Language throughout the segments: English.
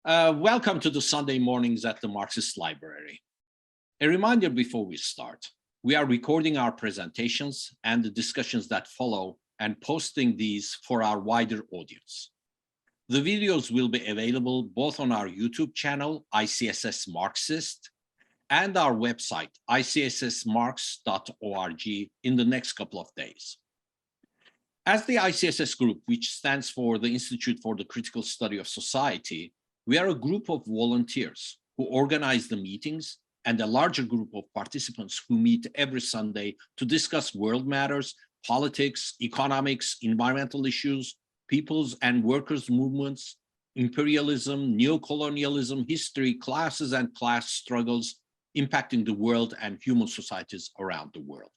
Welcome to the Sunday mornings at the Marxist Library. A reminder before we start, we are recording our presentations and the discussions that follow and posting these for our wider audience. The videos will be available both on our YouTube channel, ICSS Marxist, and our website, icssmarx.org, in the next couple of days. As the ICSS group, which stands for the Institute for the Critical Study of Society, we are a group of volunteers who organize the meetings and a larger group of participants who meet every Sunday to discuss world matters, politics, economics, environmental issues, people's and workers' movements, imperialism, neocolonialism, history, classes and class struggles impacting the world and human societies around the world.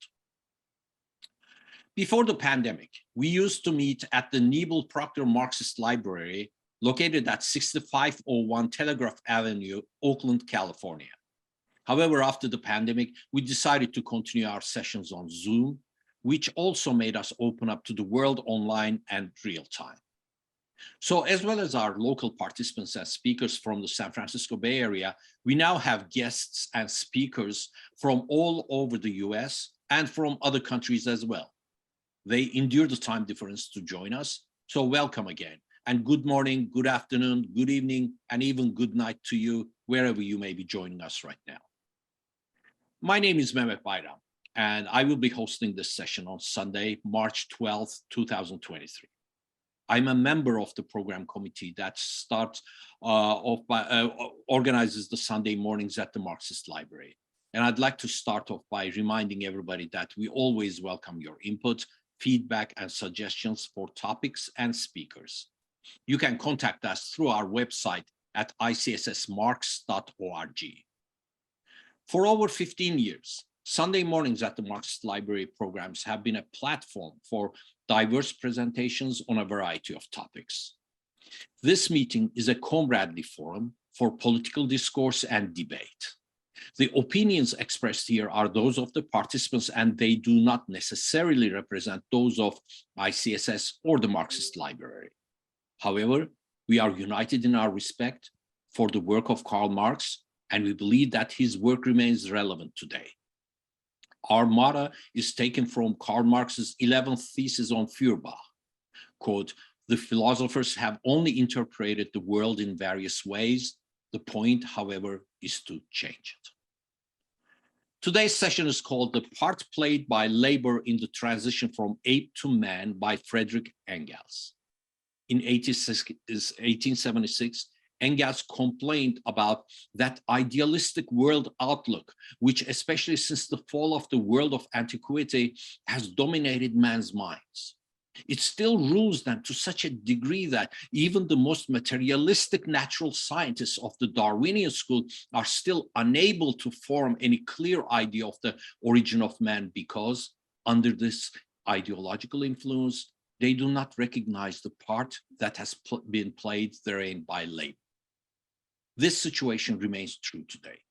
Before the pandemic, we used to meet at the Nebel Proctor Marxist Library located at 6501 Telegraph Avenue, Oakland, California. However, after the pandemic, we decided to continue our sessions on Zoom, which also made us open up to the world online and real time. So as well as our local participants and speakers from the San Francisco Bay Area, we now have guests and speakers from all over the US and from other countries as well. They endure the time difference to join us, so welcome again. And good morning, good afternoon, good evening, and even good night to you, wherever you may be joining us right now. My name is Mehmet Bayram, and I will be hosting this session on Sunday, March 12th, 2023. I'm a member of the program committee that organizes the Sunday mornings at the Marxist Library. And I'd like to start off by reminding everybody that we always welcome your input, feedback, and suggestions for topics and speakers. You can contact us through our website at icssmarx.org. For over 15 years, Sunday mornings at the Marxist Library programs have been a platform for diverse presentations on a variety of topics. This meeting is a comradely forum for political discourse and debate. The opinions expressed here are those of the participants, and they do not necessarily represent those of ICSS or the Marxist Library. However, we are united in our respect for the work of Karl Marx, and we believe that his work remains relevant today. Our motto is taken from Karl Marx's 11th thesis on Feuerbach. Quote, "The philosophers have only interpreted the world in various ways. The point, however, is to change it." Today's session is called "The Part Played by Labor in the Transition from Ape to Man" by Frederick Engels. In 1876, Engels complained about that idealistic world outlook, which, especially since the fall of the world of antiquity, has dominated man's minds. It still rules them to such a degree that even the most materialistic natural scientists of the Darwinian school are still unable to form any clear idea of the origin of man, because under this ideological influence, they do not recognize the part that has been played therein by labor. This situation remains true today,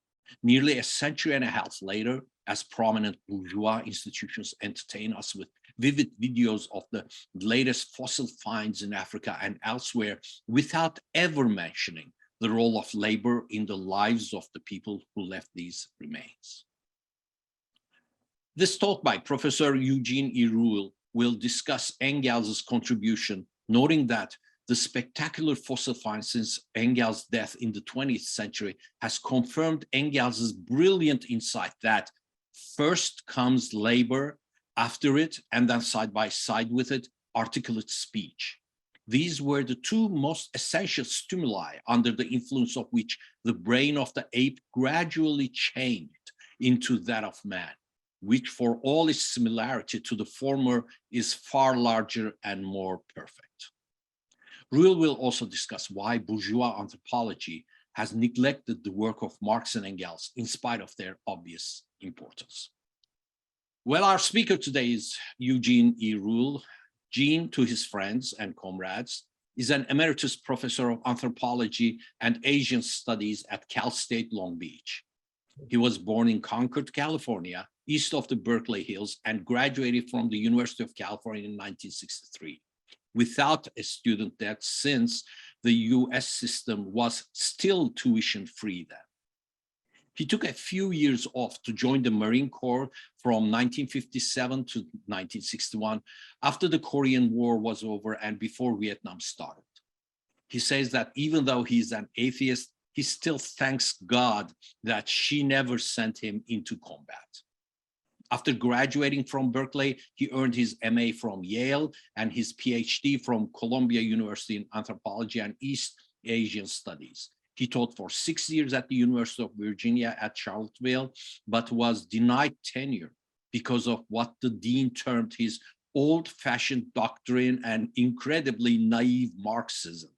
nearly a century and a half later, as prominent bourgeois institutions entertain us with vivid videos of the latest fossil finds in Africa and elsewhere, without ever mentioning the role of labor in the lives of the people who left these remains. This talk by Professor Eugene Ruyle will discuss Engels' contribution, noting that the spectacular fossil finds since Engels' death in the 20th century has confirmed Engels' brilliant insight that first comes labor, after it, and then side by side with it, articulate speech. These were the two most essential stimuli under the influence of which the brain of the ape gradually changed into that of man, which for all its similarity to the former is far larger and more perfect. Ruyle will also discuss why bourgeois anthropology has neglected the work of Marx and Engels in spite of their obvious importance. Well, our speaker today is Eugene Ruyle. Gene, to his friends and comrades, is an emeritus professor of anthropology and Asian studies at Cal State Long Beach. He was born in Concord, California, east of the Berkeley Hills, and graduated from the University of California in 1963. Without a student debt since the US system was still tuition-free then. He took a few years off to join the Marine Corps from 1957 to 1961, after the Korean War was over and before Vietnam started. He says that even though he's an atheist, he still thanks God that she never sent him into combat. After graduating from Berkeley, he earned his MA from Yale and his PhD from Columbia University in Anthropology and East Asian Studies. He taught for 6 years at the University of Virginia at Charlottesville, but was denied tenure because of what the dean termed his old-fashioned doctrine and incredibly naive Marxism.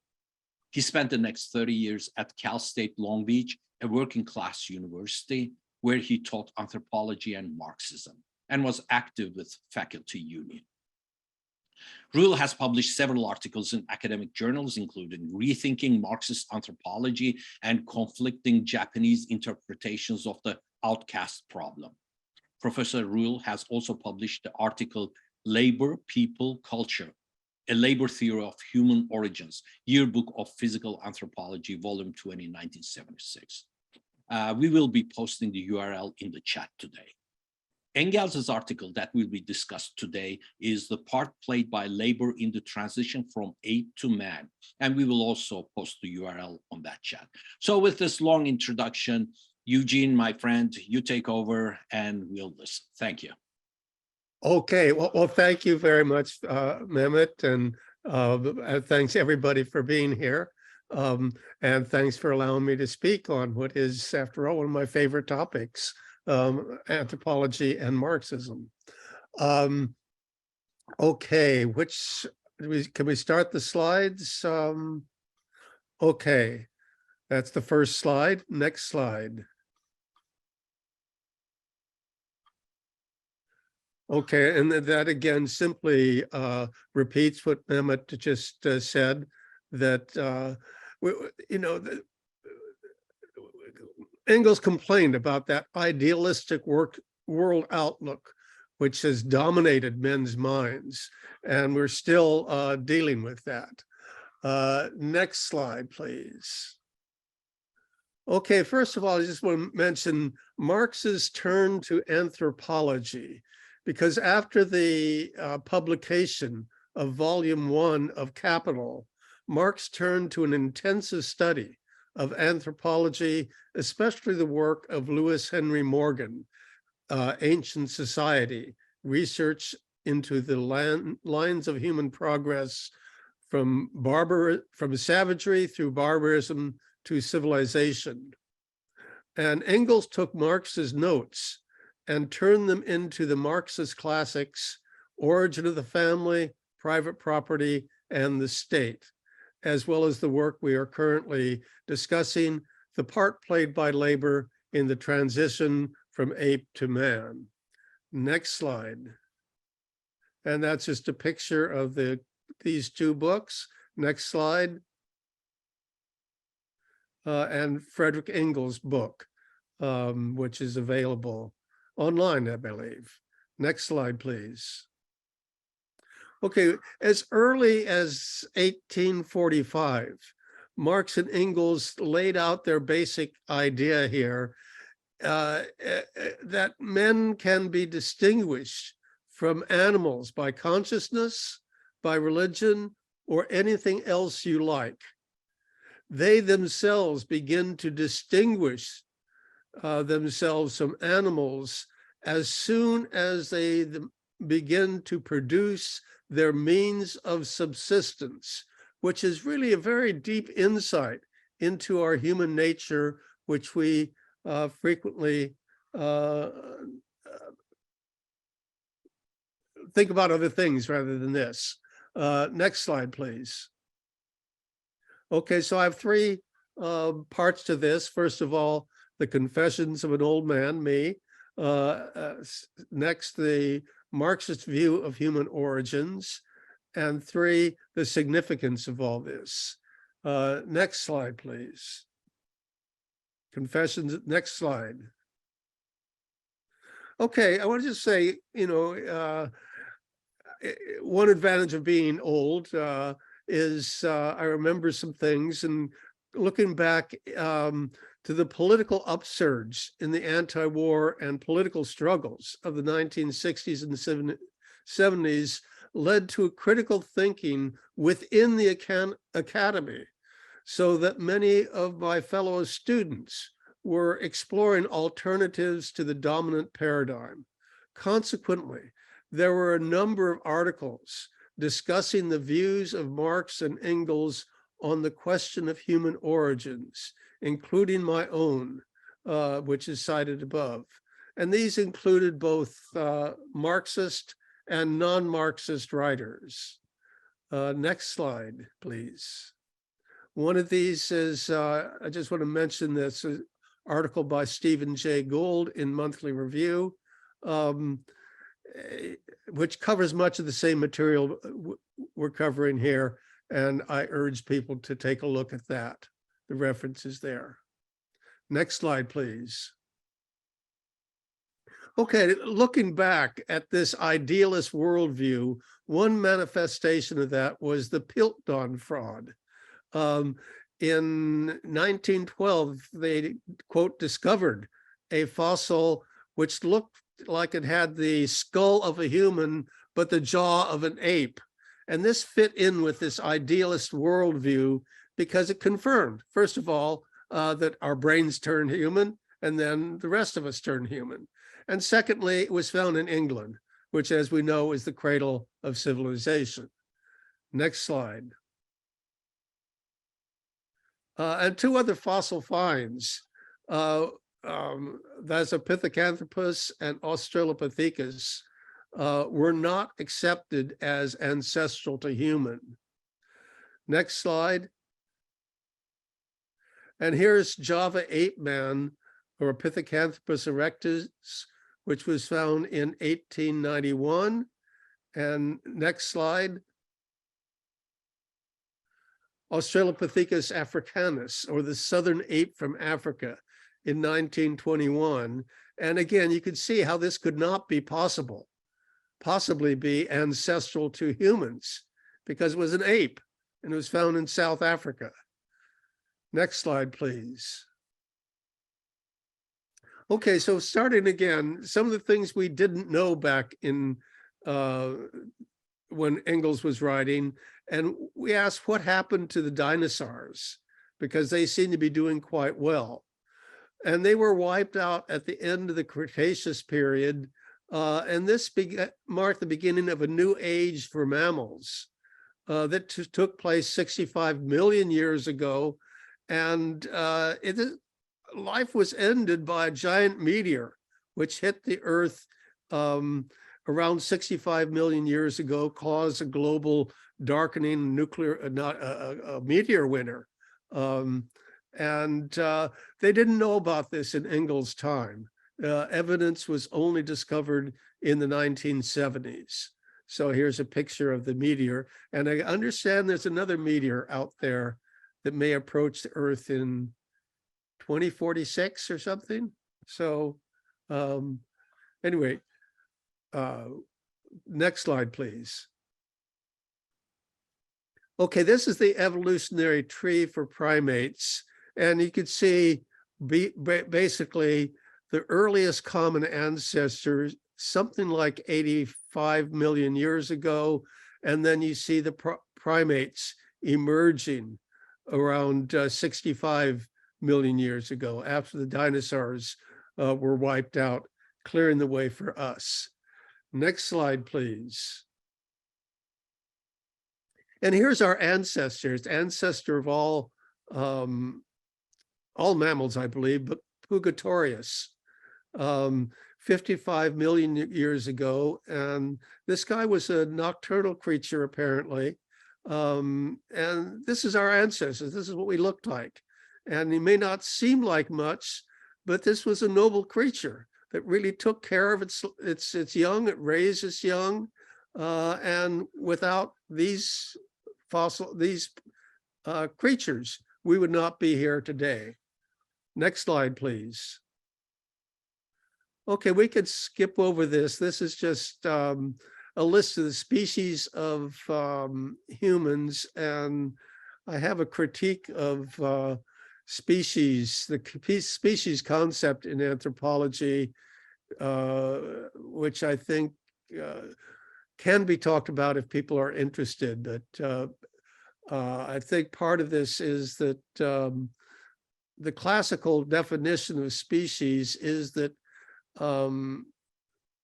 He spent the next 30 years at Cal State Long Beach, a working-class university, where he taught anthropology and Marxism and was active with faculty union. Ruyle has published several articles in academic journals, including Rethinking Marxist Anthropology and Conflicting Japanese Interpretations of the Outcast Problem. Professor Ruyle has also published the article Labor, People, Culture, A Labor Theory of Human Origins, Yearbook of Physical Anthropology, Volume 20, 1976. We will be posting the URL in the chat today. Engels' article that will be discussed today is the part played by labor in the transition from ape to man, and we will also post the URL on that chat. So with this long introduction, Eugene, my friend, you take over and we'll listen. Thank you. Okay, well thank you very much, Mehmet, and thanks everybody for being here. And thanks for allowing me to speak on what is, after all, one of my favorite topics, anthropology and Marxism. Okay, can we start the slides? Okay, that's the first slide. Next slide. Okay, and that again simply repeats what Mehmet just said, that Engels complained about that idealistic world outlook, which has dominated men's minds, and we're still dealing with that. Next slide, please. Okay, first of all, I just want to mention Marx's turn to anthropology, because after the publication of Volume 1 of Capital, Marx turned to an intensive study of anthropology, especially the work of Lewis Henry Morgan, Ancient Society, research into the lines of human progress from savagery through barbarism to civilization. And Engels took Marx's notes and turned them into the Marxist classics, Origin of the Family, Private Property, and the State, as well as the work we are currently discussing, the part played by labor in the transition from ape to man. Next slide. And that's just a picture of these two books. Next slide. And Frederick Engels' book, which is available online, I believe. Next slide, please. Okay, as early as 1845, Marx and Engels laid out their basic idea here that men can be distinguished from animals by consciousness, by religion, or anything else you like. They themselves begin to distinguish themselves from animals as soon as they begin to produce their means of subsistence, which is really a very deep insight into our human nature, which we frequently think about other things rather than this. Next slide, please. Okay, so I have three parts to this. First of all, the Confessions of an Old Man, me. Next, the Marxist view of human origins. And three, the significance of all this. Next slide, please. Confessions, next slide. Okay, I want to just say, one advantage of being old is I remember some things, and looking back to the political upsurge in the anti-war and political struggles of the 1960s and 70s led to a critical thinking within the academy, so that many of my fellow students were exploring alternatives to the dominant paradigm. Consequently, there were a number of articles discussing the views of Marx and Engels on the question of human origins, including my own, which is cited above. And these included both Marxist and non-Marxist writers. Next slide, please. One of these is, I just want to mention this article by Stephen Jay Gould in Monthly Review, which covers much of the same material we're covering here. And I urge people to take a look at that. The reference is there. Next slide, please. Okay, looking back at this idealist worldview, one manifestation of that was the Piltdown fraud. In 1912, they, quote, discovered a fossil which looked like it had the skull of a human, but the jaw of an ape. And this fit in with this idealist worldview because it confirmed, first of all, that our brains turn human, and then the rest of us turn human. And secondly, it was found in England, which, as we know, is the cradle of civilization. Next slide. And two other fossil finds, that's a Pithecanthropus and Australopithecus, were not accepted as ancestral to human. Next slide. And here's Java ape man, or Pithecanthropus erectus, which was found in 1891. And next slide. Australopithecus africanus, or the southern ape from Africa, in 1921. And again, you could see how this could not be possibly be ancestral to humans, because it was an ape and it was found in South Africa. Next slide, please. Okay, so starting again, some of the things we didn't know back in when Engels was writing, and we asked what happened to the dinosaurs, because they seem to be doing quite well. And they were wiped out at the end of the Cretaceous period, and this marked the beginning of a new age for mammals that took place 65 million years ago. And life was ended by a giant meteor, which hit the Earth around 65 million years ago, caused a global darkening a meteor winter. And they didn't know about this in Engels' time. Evidence was only discovered in the 1970s. So here's a picture of the meteor. And I understand there's another meteor out there that may approach the Earth in 2046 or something. So anyway, next slide, please. Okay, this is the evolutionary tree for primates. And you can see basically the earliest common ancestors, something like 85 million years ago. And then you see the primates emerging around 65 million years ago, after the dinosaurs were wiped out, clearing the way for us. Next slide, please. And here's our ancestors, ancestor of all mammals, I believe, but Pugatorius, 55 million years ago. And this guy was a nocturnal creature, apparently. And this is our ancestors. This is what we looked like. And he may not seem like much, but this was a noble creature that really took care of its young, it raised its young. And without these creatures, we would not be here today. Next slide, please. Okay, we could skip over this. This is just a list of the species of humans, and I have a critique of species, the species concept in anthropology, which I think can be talked about if people are interested. But I think part of this is that the classical definition of species is that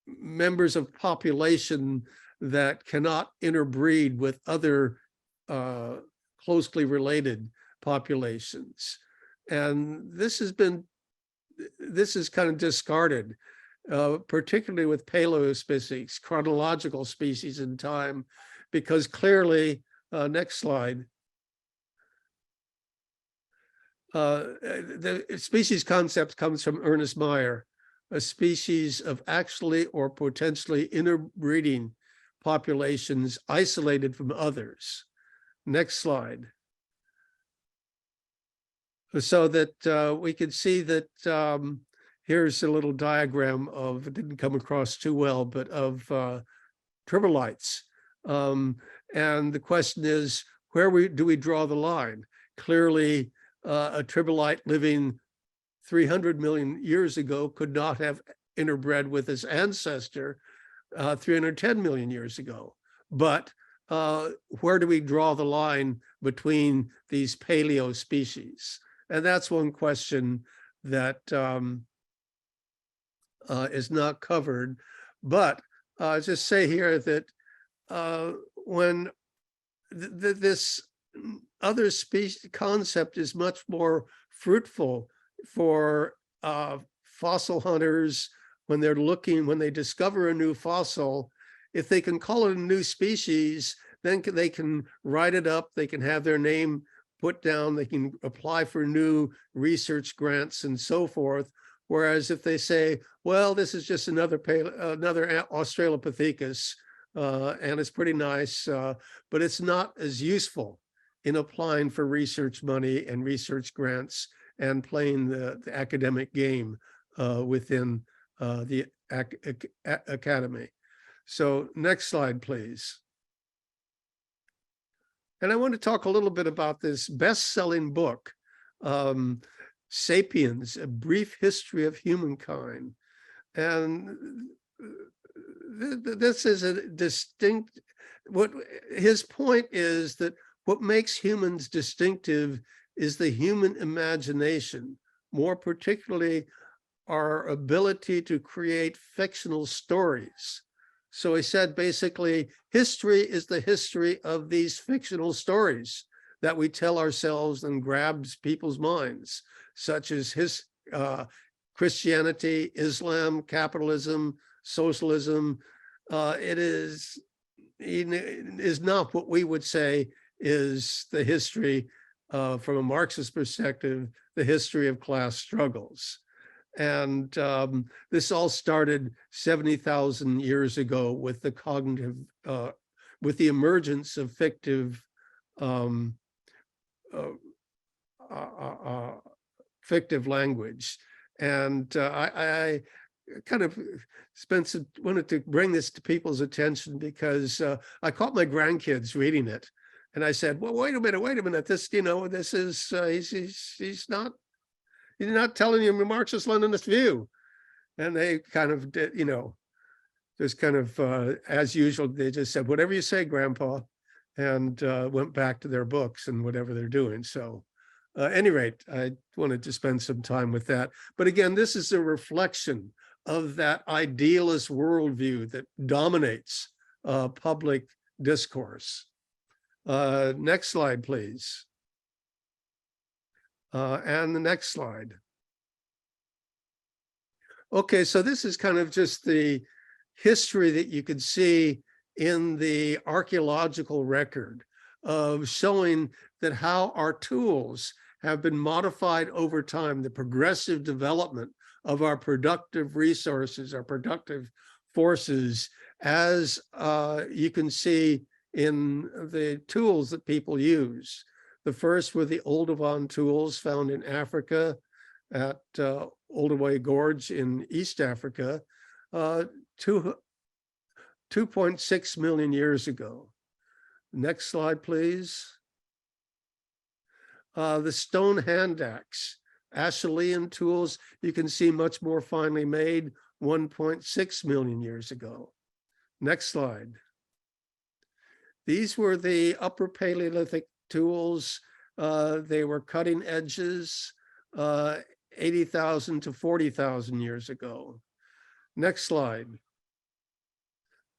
members of population that cannot interbreed with other closely related populations. And this is kind of discarded, particularly with paleospecies, chronological species in time, because clearly, next slide, the species concept comes from Ernest Mayr, a species of actually or potentially interbreeding populations isolated from others. Next slide. So that we can see that here's a little diagram of, it didn't come across too well, but of triballites. And the question is, where do we draw the line? Clearly, a triballite living 300 million years ago could not have interbred with his ancestor 310 million years ago. But where do we draw the line between these paleo species? And that's one question that is not covered. But just say here that when this other species concept is much more fruitful for fossil hunters when they're looking, when they discover a new fossil, if they can call it a new species, then they can write it up, they can have their name put down, they can apply for new research grants and so forth. Whereas if they say, well, this is just another Australopithecus, and it's pretty nice, but it's not as useful in applying for research money and research grants and playing the academic game within the academy. So next slide, please. And I want to talk a little bit about this best-selling book, Sapiens, A Brief History of Humankind. And this is a distinct, what his point is that what makes humans distinctive is the human imagination, more particularly our ability to create fictional stories. So he said, basically, history is the history of these fictional stories that we tell ourselves and grabs people's minds, such as Christianity, Islam, capitalism, socialism. It is not what we would say is the history, from a Marxist perspective, the history of class struggles. And this all started 70,000 years ago with the cognitive, with the emergence of fictive, fictive language. And I kind of wanted to bring this to people's attention because I caught my grandkids reading it. And I said, well, wait a minute, this, this is, he's not telling you a Marxist-Leninist view. And they kind of did, just kind of, as usual, they just said, whatever you say, Grandpa, and went back to their books and whatever they're doing. So at any rate, I wanted to spend some time with that. But again, this is a reflection of that idealist worldview that dominates public discourse. Next slide, please. And the next slide. Okay, so this is kind of just the history that you could see in the archaeological record of showing that how our tools have been modified over time, the progressive development of our productive resources, our productive forces, as you can see in the tools that people use. The first were the Olduvai tools found in Africa at Olduvai Gorge in East Africa. 2.6 million years ago. Next slide, please. The stone hand axe, Acheulean tools, you can see much more finely made, 1.6 million years ago. Next slide. These were the upper Paleolithic tools. They were cutting edges, 80,000 to 40,000 years ago. Next slide.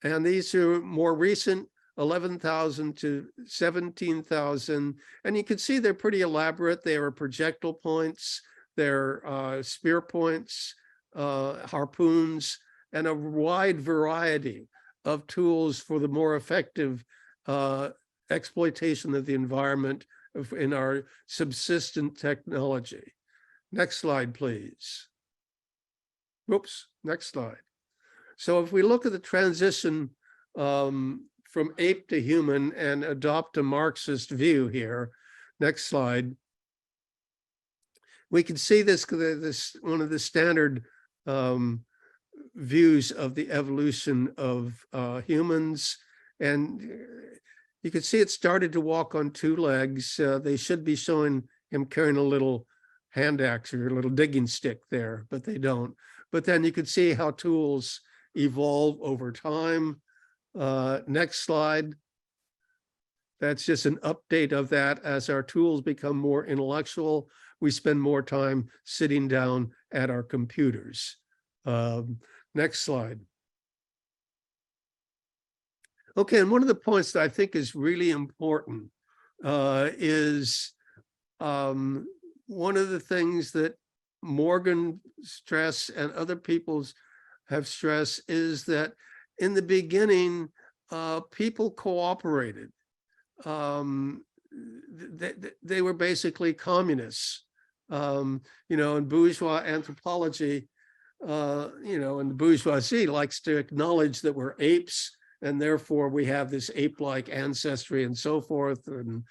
And these are more recent, 11,000 to 17,000. And you can see they're pretty elaborate. They are projectile points, they're spear points, harpoons, and a wide variety of tools for the more effective exploitation of the environment in our subsistent technology. Next slide, please. Whoops, next slide. So if we look at the transition from ape to human and adopt a Marxist view here, next slide, we can see this one of the standard views of the evolution of humans. And you can see it started to walk on two legs. They should be showing him carrying a little hand axe or a little digging stick there, but they don't. But then you can see how tools evolve over time. Next slide. That's just an update of that. As our tools become more intellectual, we spend more time sitting down at our computers. Next slide. Okay, and one of the points that I think is really important is one of the things that Morgan stressed and other people's have stressed is that in the beginning, people cooperated. They were basically communists. You know, in bourgeois anthropology, you know, and the bourgeoisie likes to acknowledge that we're apes, and therefore we have this ape-like ancestry and so forth, and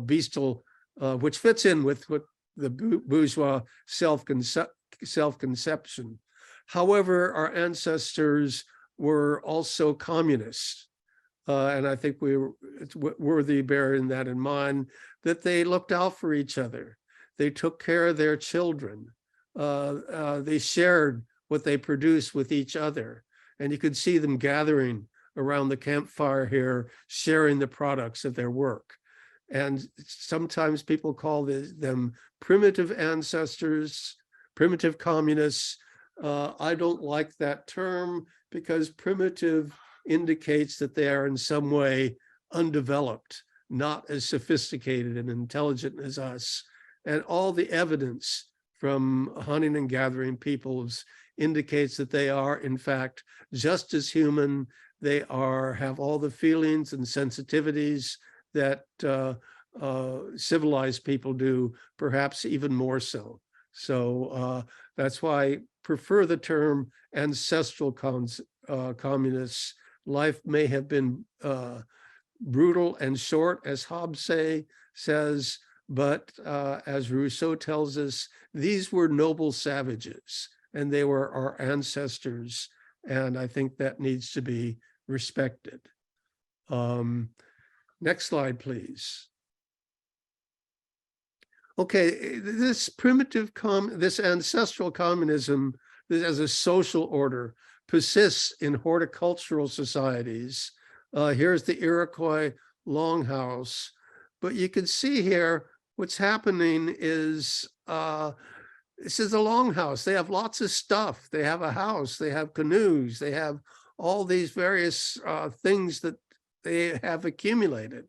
bestial, which fits in with what the bourgeois self-conception. However, our ancestors were also communists. And I think it's worthy bearing that in mind, that they looked out for each other. They took care of their children. They shared what they produced with each other. And you could see them gathering around the campfire here, sharing the products of their work. And sometimes people call them primitive ancestors, primitive communists. I don't like that term because primitive indicates that they are in some way undeveloped, not as sophisticated and intelligent as us. And all the evidence from hunting and gathering peoples indicates that they are, in fact, just as human. They have all the feelings and sensitivities that civilized people do, perhaps even more so. So that's why I prefer the term ancestral communists. Life may have been brutal and short, as Hobbes says, but as Rousseau tells us, these were noble savages, and they were our ancestors, and I think that needs to be respected. Next slide, please. Okay, this this ancestral communism, this as a social order, persists in horticultural societies. Here's the Iroquois longhouse, but you can see here what's happening is this is a longhouse. They have lots of stuff. They have a house. They have canoes. They have all these various things that they have accumulated.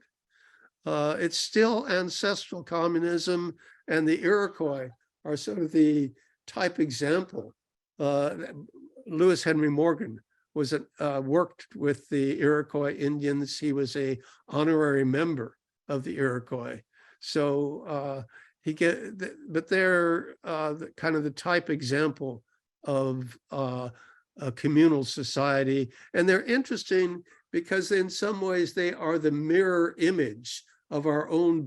It's still ancestral communism, and the Iroquois are sort of the type example. Lewis Henry Morgan was worked with the Iroquois Indians. He was a honorary member of the Iroquois. So but they're kind of the type example of a communal society. And they're interesting because in some ways they are the mirror image of our own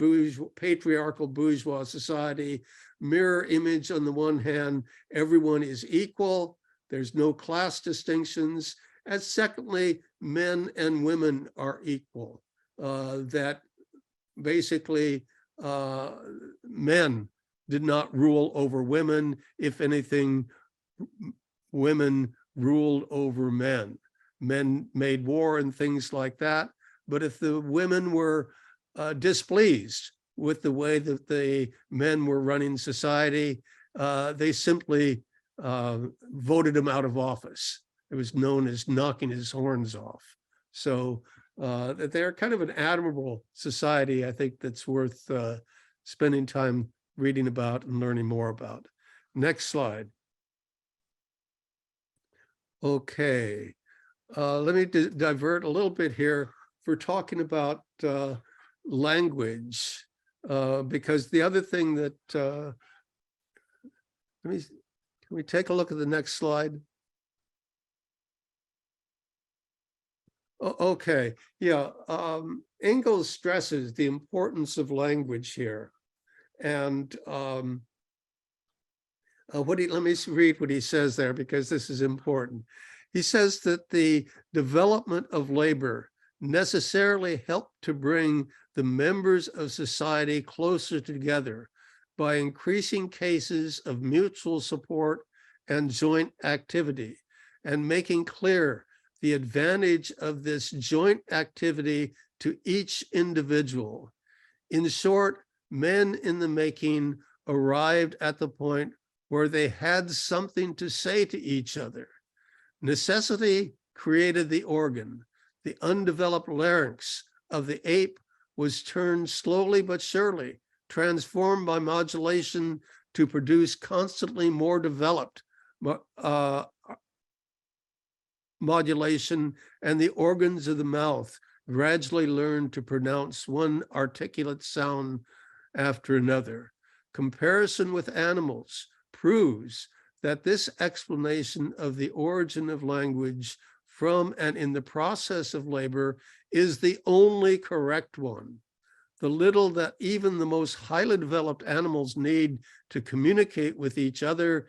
patriarchal bourgeois society. Mirror image, on the one hand, everyone is equal. There's no class distinctions. And secondly, men and women are equal, that basically men did not rule over women. If anything, women ruled over men. Men made war and things like that. But if the women were displeased with the way that the men were running society, they simply voted him out of office. It was known as knocking his horns off. So they're kind of an admirable society, I think, that's worth spending time reading about and learning more about. Next slide. Okay, let me divert a little bit here for talking about language, because the other thing that, can we take a look at the next slide? Okay, yeah, Engels stresses the importance of language here. And let me read what he says there, because this is important. He says that the development of labor necessarily helped to bring the members of society closer together by increasing cases of mutual support and joint activity, and making clear the advantage of this joint activity to each individual. In short, men in the making arrived at the point where they had something to say to each other. Necessity created the organ. The undeveloped larynx of the ape was turned slowly but surely, transformed by modulation to produce constantly more developed modulation, and the organs of the mouth gradually learned to pronounce one articulate sound after another. Comparison with animals proves that this explanation of the origin of language from and in the process of labor is the only correct one. The little that even the most highly developed animals need to communicate with each other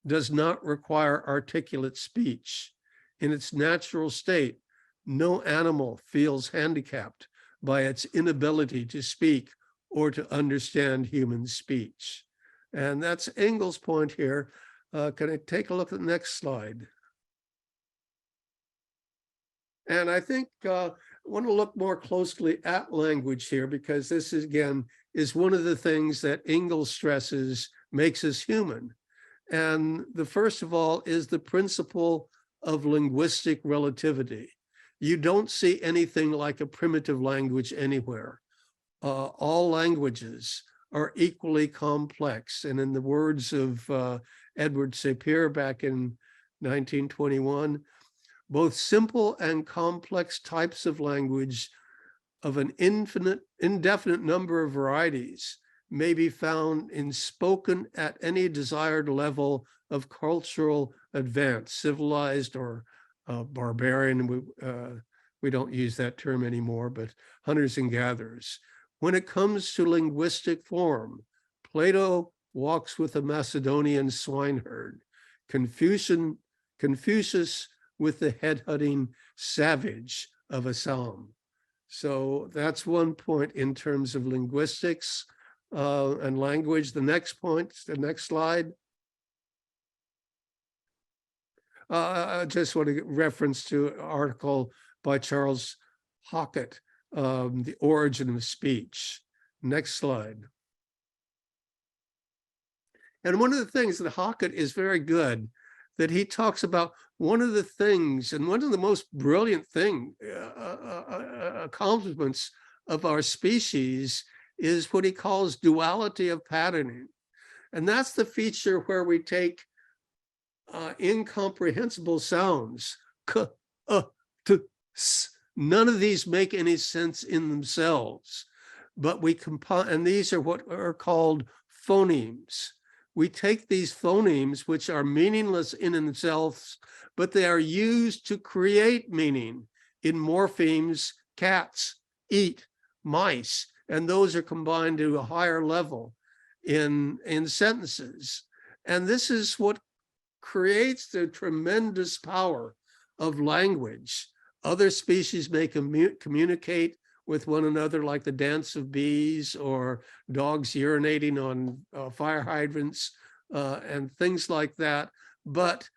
does not require articulate speech. In its natural state, no animal feels handicapped by its inability to speak or to understand human speech. And that's Engels' point here. Can I take a look at the next slide? And I think I want to look more closely at language here, because this is, again, is one of the things that Engels stresses makes us human. And the first of all is the principle of linguistic relativity. You don't see anything like a primitive language anywhere. All languages are equally complex. And in the words of Edward Sapir back in 1921, both simple and complex types of language of an indefinite number of varieties may be found in spoken at any desired level of cultural advance, civilized or barbarian. We don't use that term anymore, but hunters and gatherers. When it comes to linguistic form, Plato walks with a Macedonian swineherd, Confucius with the head-hunting savage of Assam. So that's one point in terms of linguistics and language. The next point, the next slide. I just want to get reference to an article by Charles Hockett, The Origin of Speech. Next slide. And one of the things that Hockett is very good, that he talks about one of the things, and one of the most brilliant accomplishments of our species is what he calls duality of patterning. And that's the feature where we take incomprehensible sounds, k, t, s. None of these make any sense in themselves, but we combine, and these are what are called phonemes. We take these phonemes, which are meaningless in themselves, but they are used to create meaning in morphemes, cats, eat, mice, and those are combined to a higher level in sentences. And this is what creates the tremendous power of language. Other species may communicate with one another, like the dance of bees or dogs urinating on fire hydrants and things like that. But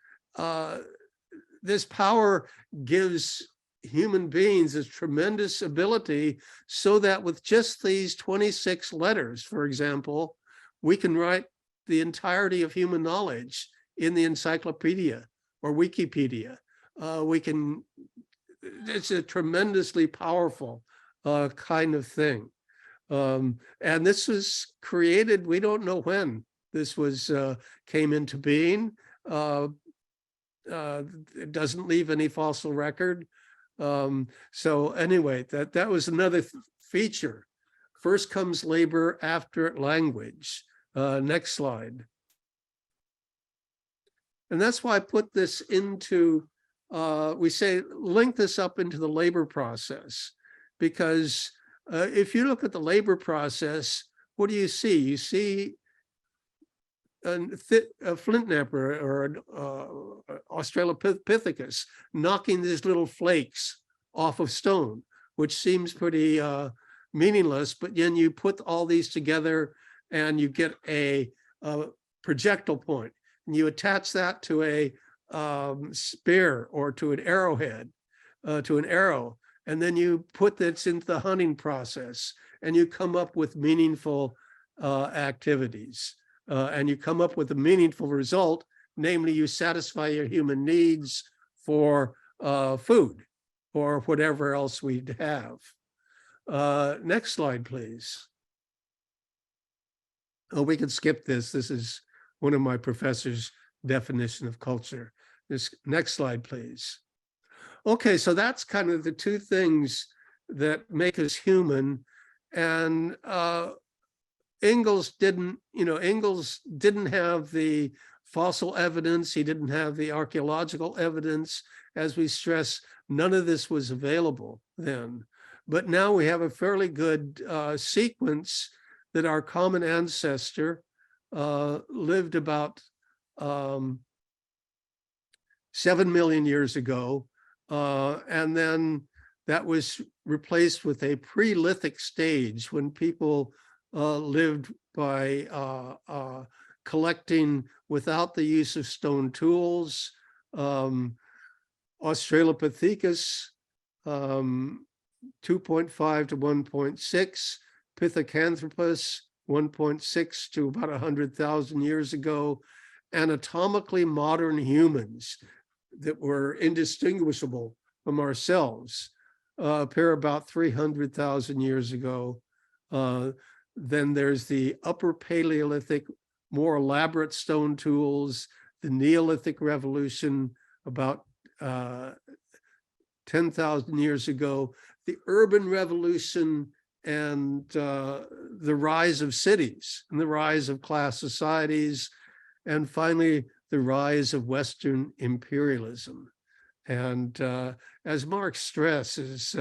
this power gives human beings a tremendous ability, so that with just these 26 letters, for example, we can write the entirety of human knowledge in the encyclopedia or Wikipedia. It's a tremendously powerful kind of thing. And this was created, we don't know when this was came into being. It doesn't leave any fossil record. So anyway, that was another feature. First comes labor, after language. Next slide. And that's why I put this into, we say, link this up into the labor process, because if you look at the labor process, what do you see? You see a flint knapper or an Australopithecus knocking these little flakes off of stone, which seems pretty meaningless, but then you put all these together and you get a projectile point, and you attach that to a spear or to an arrowhead, to an arrow, and then you put this into the hunting process, and you come up with meaningful activities. And you come up with a meaningful result, namely you satisfy your human needs for food or whatever else we'd have. Next slide, please. Oh, we can skip this. This is one of my professor's definition of culture. This next slide, please. Okay, so that's kind of the two things that make us human. And Engels didn't have the fossil evidence. He didn't have the archaeological evidence. As we stress, none of this was available then. But now we have a fairly good sequence that our common ancestor lived about 7 million years ago. And then that was replaced with a pre-lithic stage when people lived by collecting without the use of stone tools. Australopithecus, 2.5 to 1.6, Pithecanthropus, 1.6 to about 100,000 years ago, anatomically modern humans that were indistinguishable from ourselves appear about 300,000 years ago. Then there's the Upper Paleolithic, more elaborate stone tools, the Neolithic Revolution about 10,000 years ago, the Urban Revolution, and the rise of cities and the rise of class societies, and finally the rise of Western imperialism. And as Marx stresses,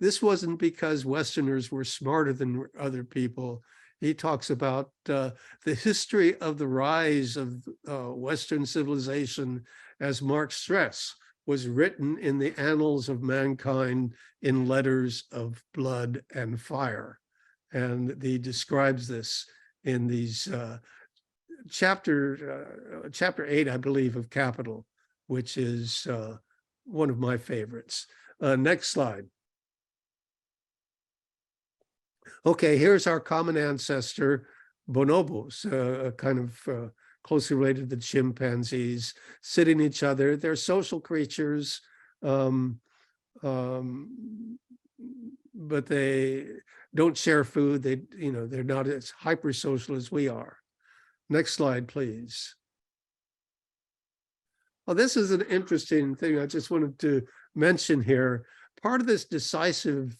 this wasn't because Westerners were smarter than other people. He talks about the history of the rise of Western civilization, as Marx stressed, was written in the annals of mankind in letters of blood and fire. And he describes this in these chapter 8, I believe, of Capital, which is one of my favorites. Next slide. Okay, here's our common ancestor, bonobos, kind of closely related to chimpanzees, sitting each other. They're social creatures, but they don't share food. They're not as hyper-social as we are. Next slide, please. Well, this is an interesting thing I just wanted to mention here. Part of this decisive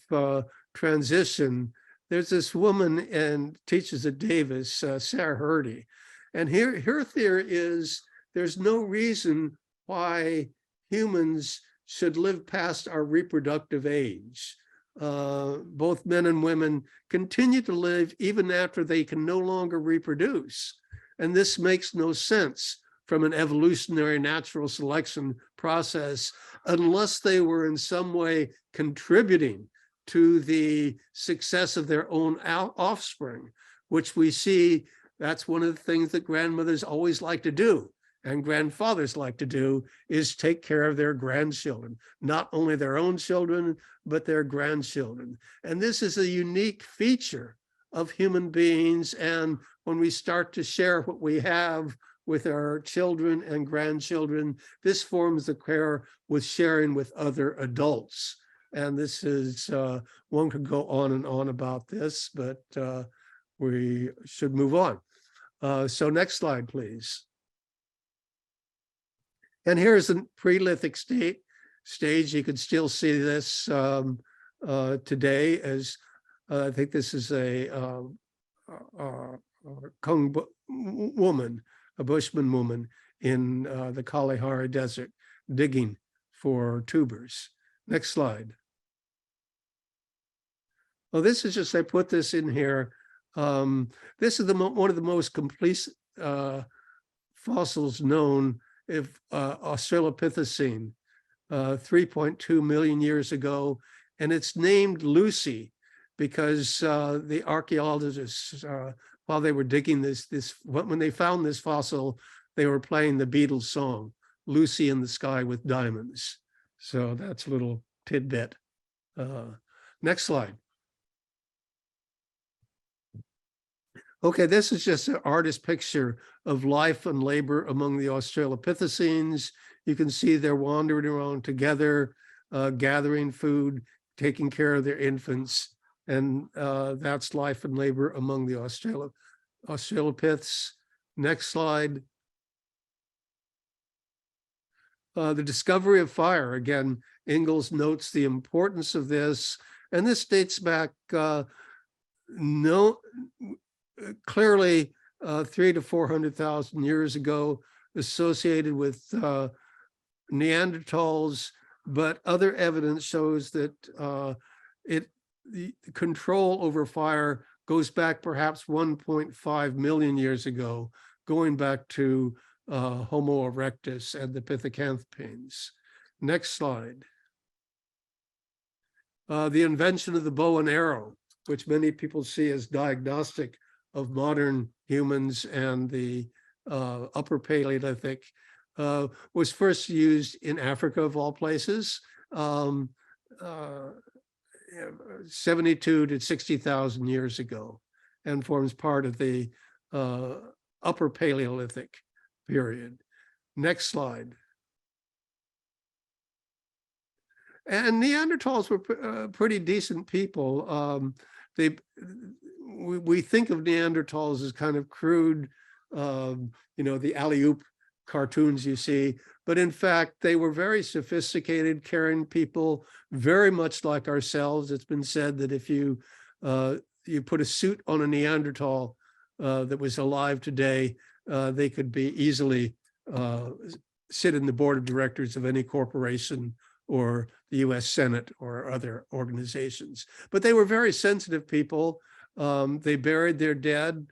transition, there's this woman and teaches at Davis, Sarah Hrdy, and her theory is there's no reason why humans should live past our reproductive age. Both men and women continue to live even after they can no longer reproduce. And this makes no sense. from an evolutionary natural selection process unless they were in some way contributing to the success of their own offspring, which we see that's one of the things that grandmothers always like to do and grandfathers like to do, is take care of their grandchildren, not only their own children, but their grandchildren. And this is a unique feature of human beings. And when we start to share what we have with our children and grandchildren, this forms the care with sharing with other adults. And this is, one could go on and on about this, but we should move on. So next slide, please. And here's the pre-lithic stage. You can still see this today as, I think this is a Kung woman, a Bushman woman in the Kalahari Desert, digging for tubers. Next slide. Well, this is just, I put this in here. This is one of the most complete fossils known of Australopithecine, 3.2 million years ago. And it's named Lucy because the archaeologists, while they were digging when they found this fossil, they were playing the Beatles song, Lucy in the Sky with Diamonds. So that's a little tidbit. Next slide. Okay, this is just an artist picture of life and labor among the Australopithecines. You can see they're wandering around together, gathering food, taking care of their infants. And that's life and labor among the Australopiths. Next slide. The discovery of fire. Again, Engels notes the importance of this. And this dates back clearly 300,000 to 400,000 years ago, associated with Neanderthals, but other evidence shows that the control over fire goes back perhaps 1.5 million years ago, going back to Homo erectus and the Pithecanthropines. Next slide. The invention of the bow and arrow, which many people see as diagnostic of modern humans and the upper Paleolithic, was first used in Africa of all places, 72 to 60,000 years ago, and forms part of the upper Paleolithic period. Next slide. And Neanderthals were pretty decent people. We think of Neanderthals as kind of crude, the alley-oop cartoons you see, but in fact, they were very sophisticated, caring people, very much like ourselves. It's been said that if you put a suit on a Neanderthal that was alive today, they could be easily sit in the board of directors of any corporation or the US Senate or other organizations. But they were very sensitive people. They buried their dead.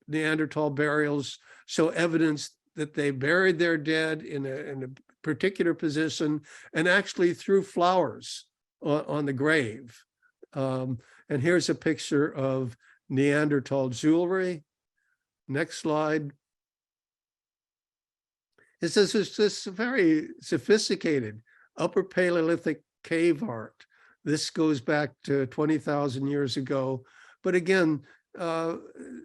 Neanderthal burials show evidence that they buried their dead in a particular position and actually threw flowers on the grave. And here's a picture of Neanderthal jewelry. Next slide. It says it's this very sophisticated upper Paleolithic cave art. This goes back to 20,000 years ago. But again,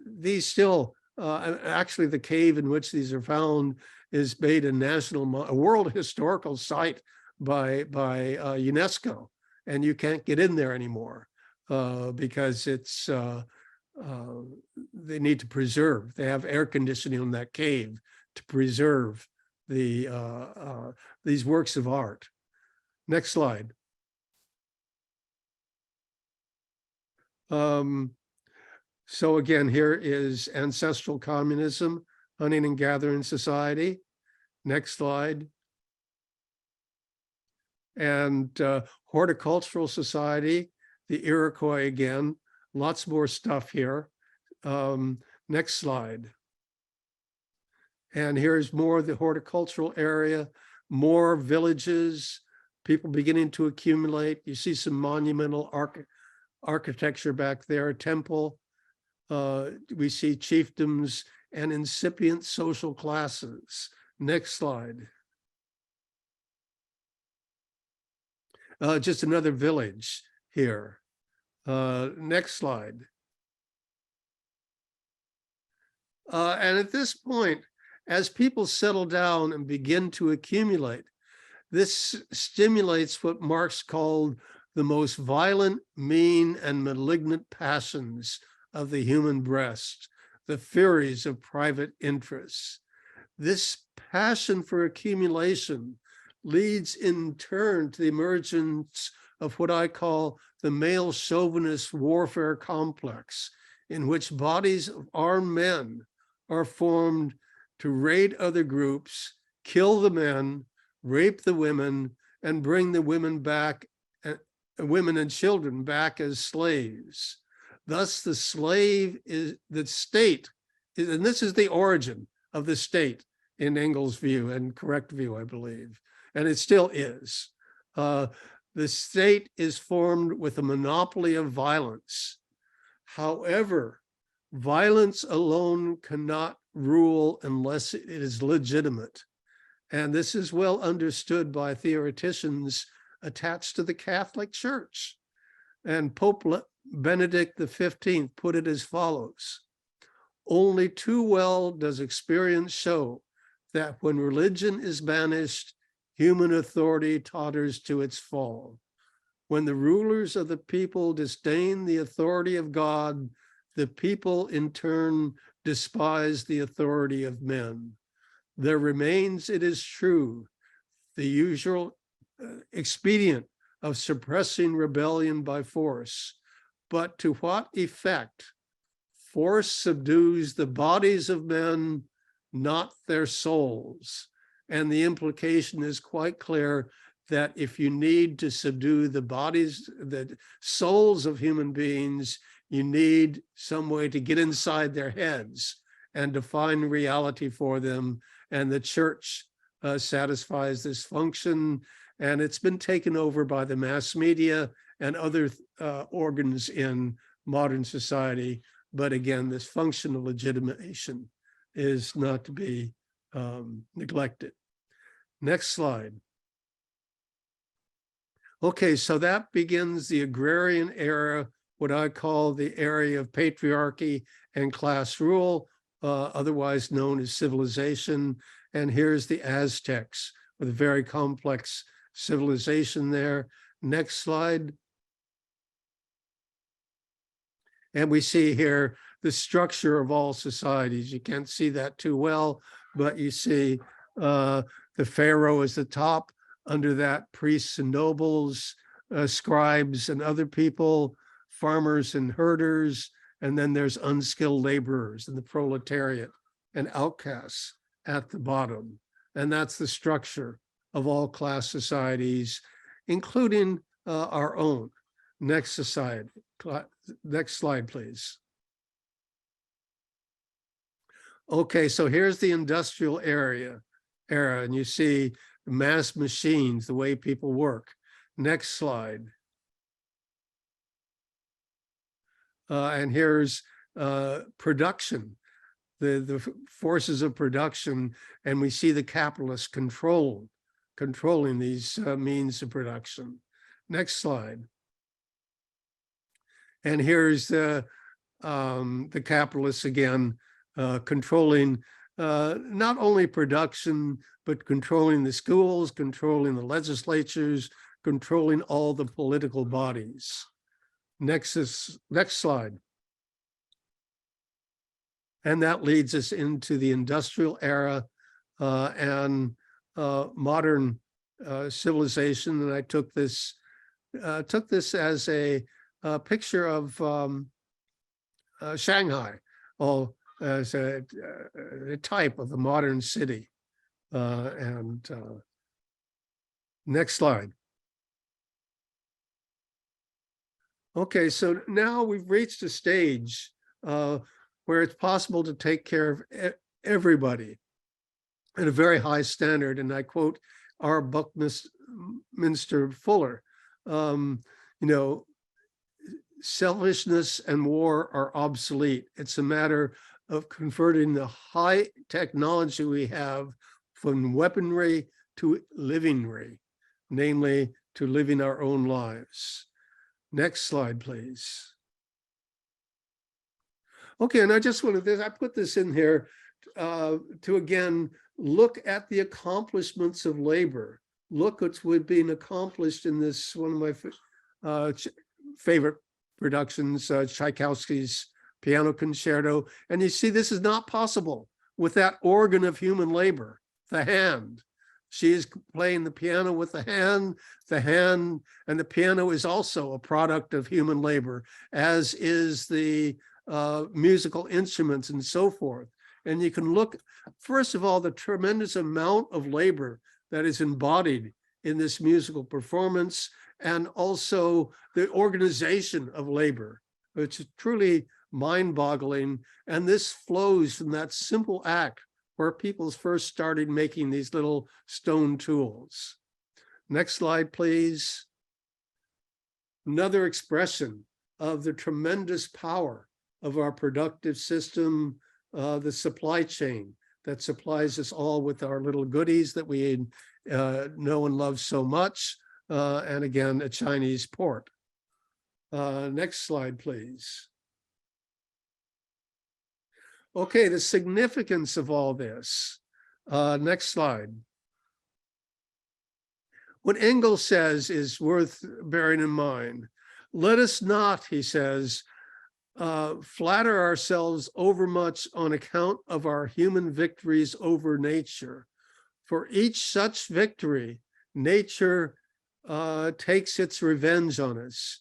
these still, actually the cave in which these are found is made a World Historical Site by UNESCO. And you can't get in there anymore because it's, they need to preserve. They have air conditioning in that cave to preserve these works of art. Next slide. So again, here is ancestral communism, hunting and gathering society. Next slide. And horticultural society, the Iroquois again, lots more stuff here. Next slide. And here's more of the horticultural area, more villages, people beginning to accumulate. You see some monumental architecture back there, a temple. We see chiefdoms and incipient social classes. Next slide. Just another village here. Next slide. And at this point, as people settle down and begin to accumulate, this stimulates what Marx called the most violent, mean, and malignant passions of the human breast, the furies of private interests. This passion for accumulation leads in turn to the emergence of what I call the male chauvinist warfare complex, in which bodies of armed men are formed to raid other groups, kill the men, rape the women, and bring the women back, women and children back as slaves. Thus, the slave is the state, and this is the origin of the state in Engels' view and correct view, I believe, and it still is. The state is formed with a monopoly of violence. However, violence alone cannot rule unless it is legitimate. And this is well understood by theoreticians attached to the Catholic Church. And Pope Benedict XV put it as follows: only too well does experience show that when religion is banished, human authority totters to its fall. When the rulers of the people disdain the authority of God, the people in turn despise the authority of men. There remains, it is true, the usual expedient of suppressing rebellion by force. But to what effect? Force subdues the bodies of men, not their souls. And the implication is quite clear that if you need to subdue the bodies, the souls of human beings, you need some way to get inside their heads and define reality for them. And the church satisfies this function. And it's been taken over by the mass media and other organs in modern society. But again, this function of legitimation is not to be neglected. Next slide. Okay, so that begins the agrarian era, what I call the area of patriarchy and class rule, otherwise known as civilization. And here's the Aztecs with a very complex civilization there. Next slide. And we see here the structure of all societies. You can't see that too well, but you see the pharaoh is the top. Under that, priests and nobles, scribes and other people, farmers and herders, and then there's unskilled laborers and the proletariat and outcasts at the bottom. And that's the structure of all class societies, including our own. Next society. Next slide, please. Okay, so here's the industrial era, and you see mass machines, the way people work. Next slide. And here's production, the forces of production, and we see the capitalists controlling these means of production. Next slide. And here's the capitalists again, controlling not only production, but controlling the schools, controlling the legislatures, controlling all the political bodies. Next slide. And that leads us into the industrial era and modern civilization. And I took this as a picture of Shanghai, as a type of the modern city. Next slide. Okay, so now we've reached a stage where it's possible to take care of everybody. at a very high standard. And I quote our Buckminster Fuller, you know, selfishness and war are obsolete. It's a matter of converting the high technology we have from weaponry to livingry, namely to living our own lives. Next slide, please. Okay, and I just wanted this, I put this in here to again look at the accomplishments of labor. Look what's been accomplished in this, one of my favorite productions, Tchaikovsky's Piano Concerto. And you see, this is not possible with that organ of human labor, the hand. She is playing the piano with the hand, and the piano is also a product of human labor, as is the musical instruments and so forth. And you can look, first of all, the tremendous amount of labor that is embodied in this musical performance, and also the organization of labor, which is truly mind-boggling. And this flows from that simple act where people first started making these little stone tools. Next slide, please. Another expression of the tremendous power of our productive system, the supply chain that supplies us all with our little goodies that we know and love so much. And again, a Chinese port. Next slide, please. Okay, the significance of all this. Next slide. What Engels says is worth bearing in mind. Let us not, he says, flatter ourselves overmuch on account of our human victories over nature. For each such victory, nature takes its revenge on us.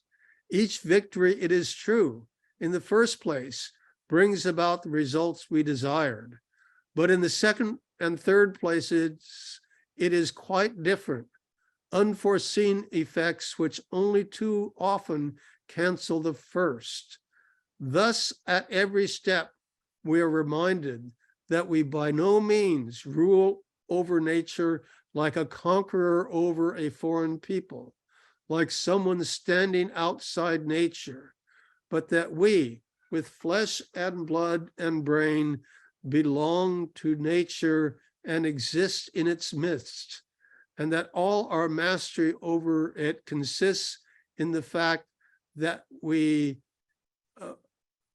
Each victory, it is true, in the first place, brings about the results we desired. But in the second and third places, it is quite different. Unforeseen effects which only too often cancel the first. Thus, at every step, we are reminded that we by no means rule over nature like a conqueror over a foreign people, like someone standing outside nature, but that we, with flesh and blood and brain, belong to nature and exist in its midst, and that all our mastery over it consists in the fact that we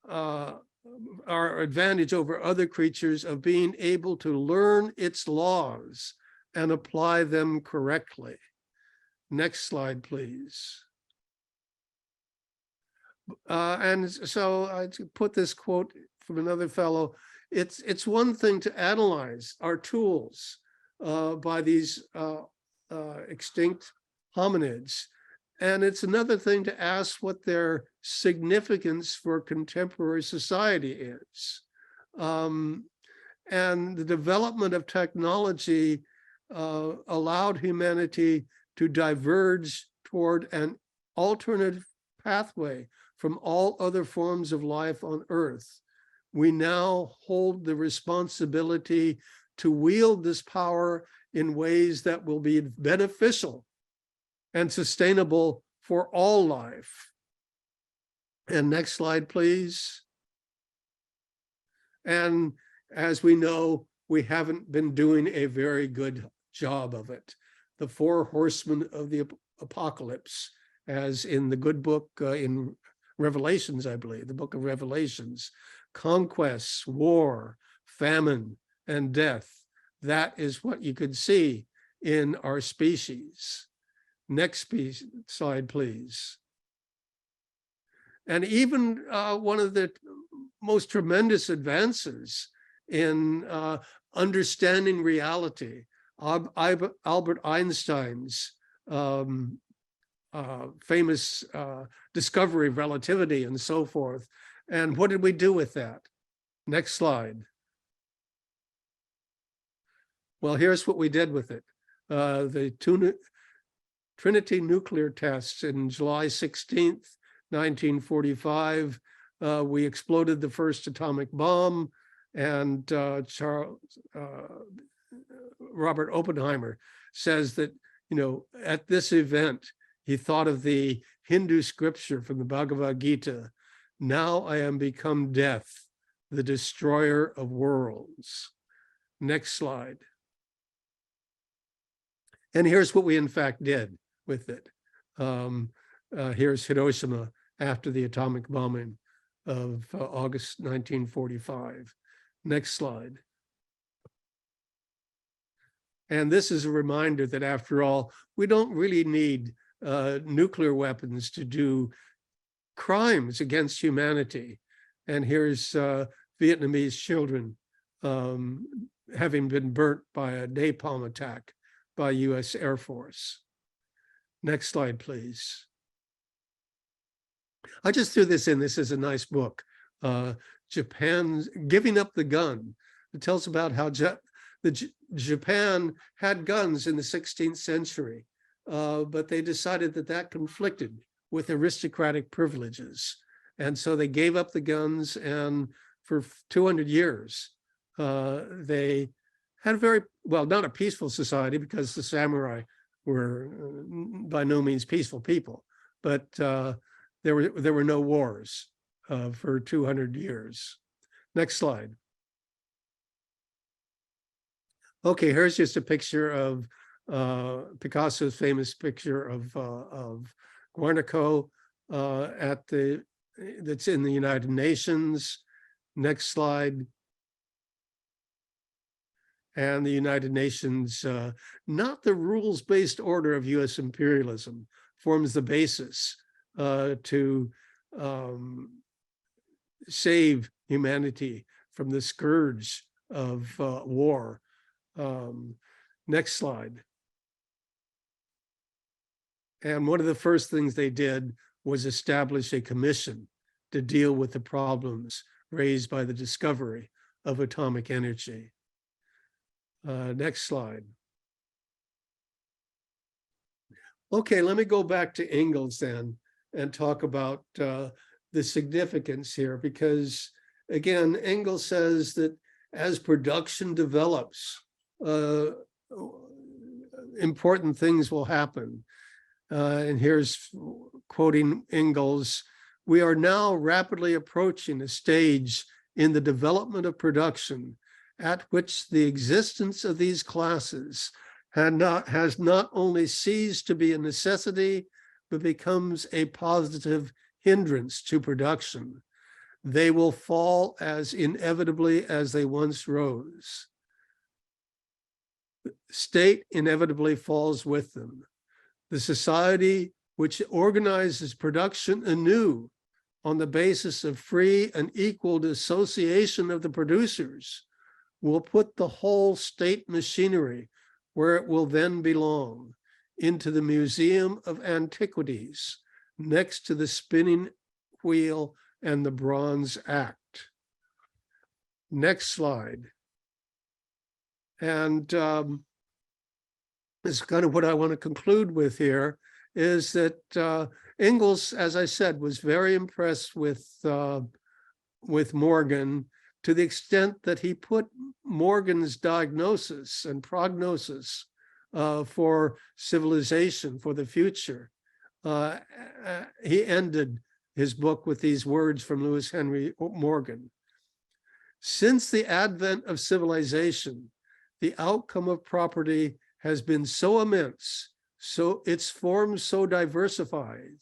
our advantage over other creatures of being able to learn its laws and apply them correctly. Next slide, please. And so I put this quote from another fellow. It's one thing to analyze our tools by these extinct hominids, and it's another thing to ask what their significance for contemporary society is. And the development of technology allowed humanity to diverge toward an alternative pathway from all other forms of life on Earth. We now hold the responsibility to wield this power in ways that will be beneficial and sustainable for all life. And next slide, please. And as we know, we haven't been doing a very good job of it. The four horsemen of the apocalypse, as in the good book in Revelations, I believe, the book of Revelations, conquests, war, famine, and death. That is what you could see in our species. Next slide, please. And even one of the most tremendous advances in understanding reality, Albert Einstein's famous discovery of relativity and so forth. And what did we do with that? Next slide. Well, here's what we did with it. The Trinity nuclear tests in July 16th, 1945, we exploded the first atomic bomb, and Robert Oppenheimer says that, at this event, he thought of the Hindu scripture from the Bhagavad Gita, "Now I am become death, the destroyer of worlds." Next slide. And here's what we in fact did with it. Here's Hiroshima after the atomic bombing of August 1945. Next slide. And this is a reminder that, after all, we don't really need nuclear weapons to do crimes against humanity. And here's Vietnamese children having been burnt by a napalm attack by US Air Force. Next slide, please. I just threw this in. This is a nice book, Japan's Giving Up the Gun. It tells about how Japan had guns in the 16th century, but they decided that that conflicted with aristocratic privileges. And so they gave up the guns, and for 200 years, they had a very, well, not a peaceful society, because the samurai were by no means peaceful people, but there were no wars for 200 years. Next slide. Okay, here's just a picture of Picasso's famous picture of Guernica that's in the United Nations. Next slide. And the United Nations, not the rules-based order of US imperialism, forms the basis to save humanity from the scourge of war. Next slide. And one of the first things they did was establish a commission to deal with the problems raised by the discovery of atomic energy. Next slide. Okay, let me go back to Engels then and talk about the significance here, because again, Engels says that as production develops, important things will happen. And here's quoting Engels: "We are now rapidly approaching a stage in the development of production at which the existence of these classes has not only ceased to be a necessity, but becomes a positive hindrance to production. They will fall as inevitably as they once rose. State inevitably falls with them. The society which organizes production anew on the basis of free and equal dissociation of the producers will put the whole state machinery where it will then belong, into the Museum of Antiquities, next to the spinning wheel and the Bronze Act." Next slide. And this is kind of what I want to conclude with here, is that Engels, as I said, was very impressed with Morgan, to the extent that he put Morgan's diagnosis and prognosis for civilization for the future. He ended his book with these words from Lewis Henry Morgan: "Since the advent of civilization, the outcome of property has been so immense, so its forms so diversified,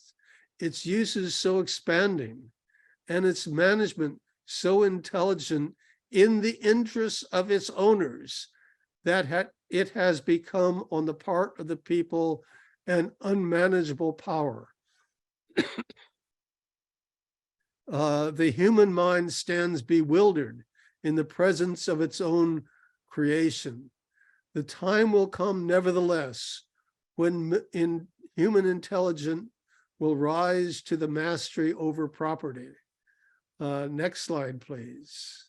its uses so expanding, and its management so intelligent in the interests of its owners, that it has become, on the part of the people, an unmanageable power. The human mind stands bewildered in the presence of its own creation. The time will come, nevertheless, when human intelligence will rise to the mastery over property." Next slide, please.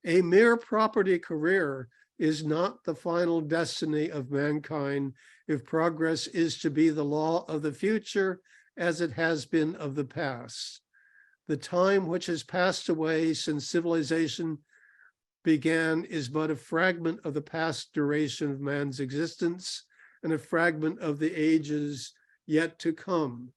"A mere property career is not the final destiny of mankind if progress is to be the law of the future as it has been of the past. The time which has passed away since civilization began is but a fragment of the past duration of man's existence and a fragment of the ages yet to come.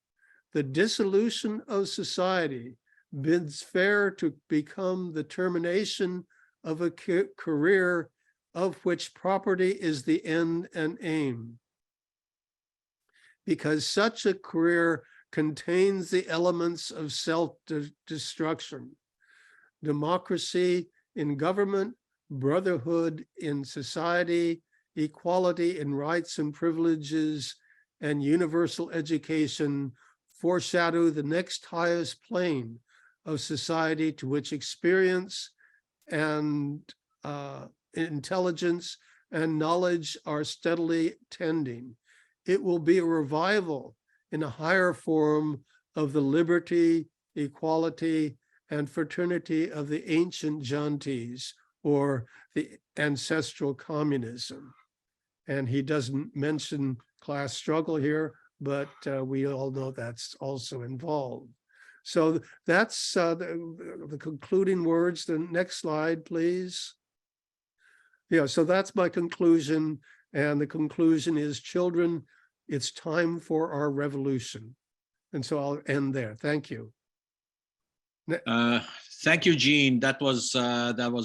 The dissolution of society bids fair to become the termination of a career of which property is the end and aim. Because such a career contains the elements of self-destruction, democracy in government, brotherhood in society, equality in rights and privileges, and universal education foreshadow the next highest plane of society to which experience and intelligence and knowledge are steadily tending. It will be a revival in a higher form of the liberty, equality, and fraternity of the ancient Jantis, or the ancestral communism. And he doesn't mention class struggle here, but we all know that's also involved. So that's the concluding words. The next slide, please. Yeah, so that's my conclusion. And the conclusion is, children, it's time for our revolution. And so I'll end there. Thank you. Thank you, Gene. That was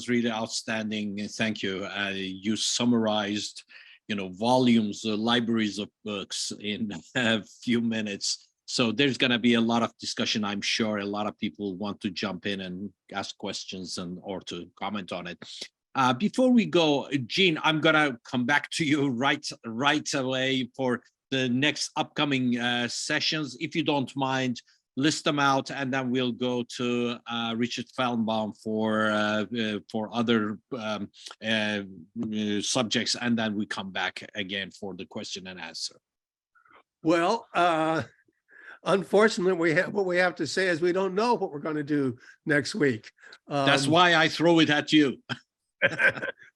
really outstanding. Thank you. You summarized, volumes, libraries of books in a few minutes. So there's going to be a lot of discussion. I'm sure a lot of people want to jump in and ask questions or to comment on it. Before we go, Gene, I'm going to come back to you right away for the next upcoming sessions. If you don't mind, list them out, and then we'll go to Richard Fallenbaum for other subjects, and then we come back again for the question and answer. Well, unfortunately, what we have to say is we don't know what we're going to do next week. That's why I throw it at you.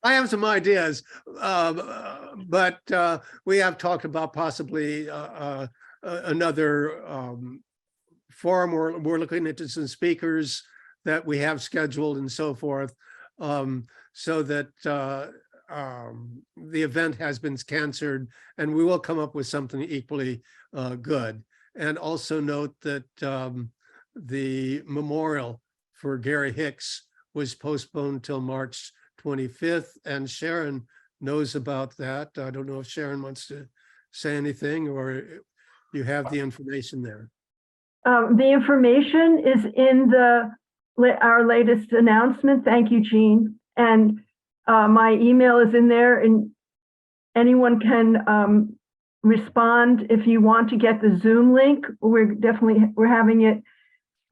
I have some ideas, but we have talked about possibly another forum. We're looking into some speakers that we have scheduled and so forth, so that the event has been canceled, and we will come up with something equally good. And also note that the memorial for Gary Hicks was postponed till March 25th, and Sharon knows about that. I don't know if Sharon wants to say anything, or you have the information there. The information is in our latest announcement. Thank you, Gene. And my email is in there, and anyone can respond if you want to get the Zoom link. We're having it.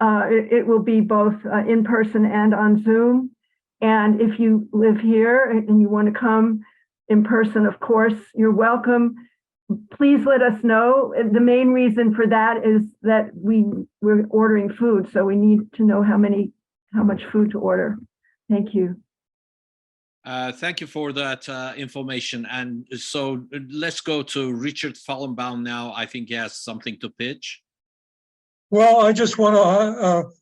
It will be both in person and on Zoom. And if you live here and you want to come in person, of course, you're welcome. Please let us know. The main reason for that is that we're ordering food, so we need to know how much food to order. Thank you. Thank you for that information. And so let's go to Richard Fallenbaum now. I think he has something to pitch. Well, I just want to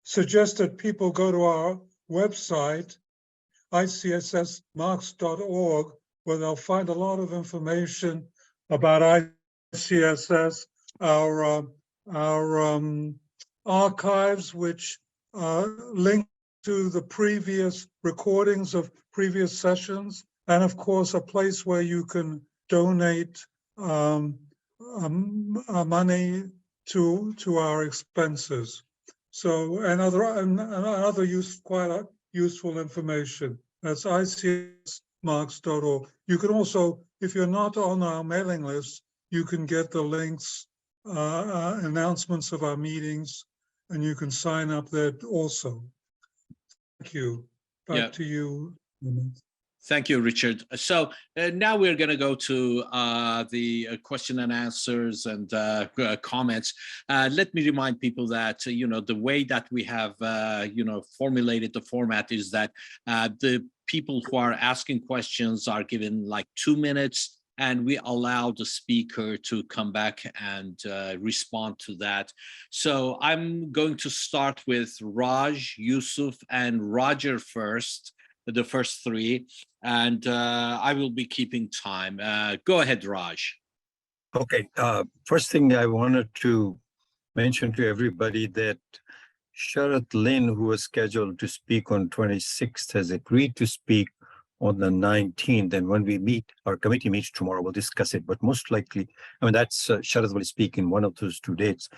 suggest that people go to our website, ICSSmarks.org, where they'll find a lot of information about ICSS, our archives, which link to the previous recordings of previous sessions, and of course a place where you can donate money to our expenses. So and other quite useful information. That's ICSmarks.org. You can also, if you're not on our mailing list, you can get the links, announcements of our meetings, and you can sign up there also. Thank you. Back to you. Thank you, Richard. So now we're going to go to the question and answers and comments. Let me remind people that, the way that we have, formulated the format is that the people who are asking questions are given like 2 minutes, and we allow the speaker to come back and respond to that. So I'm going to start with Raj, Yusuf, and Roger first. the first three, and I will be keeping time. Go ahead, Raj. Okay, first thing I wanted to mention to everybody that Sharath Lynn, who was scheduled to speak on 26th, has agreed to speak on the 19th. And when we meet, our committee meets tomorrow, we'll discuss it. But most likely, I mean, that's Sharath will speak in one of those 2 dates,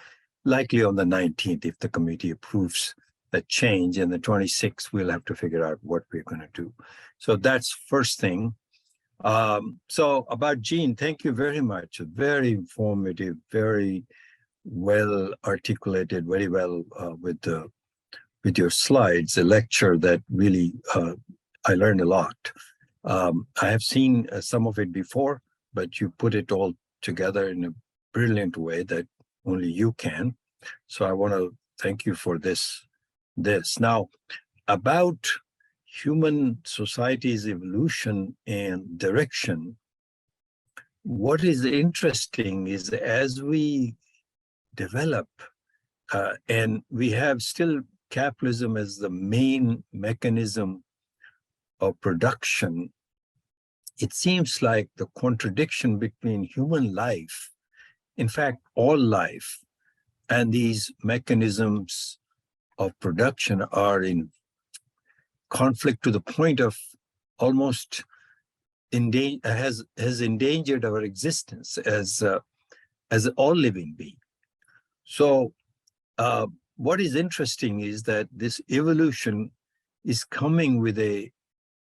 likely on the 19th, if the committee approves that change. And the 26th, we'll have to figure out what we're going to do. So that's first thing. So about Gene, thank you very much. Very informative, very well articulated, very well with your slides, a lecture that really I learned a lot. I have seen some of it before, but you put it all together in a brilliant way that only you can. So I want to thank you for this. Now, about human society's evolution and direction, what is interesting is as we develop, and we have still capitalism as the main mechanism of production, it seems like the contradiction between human life, in fact, all life, and these mechanisms of production are in conflict to the point of almost has endangered our existence as all living beings. So what is interesting is that this evolution is coming with a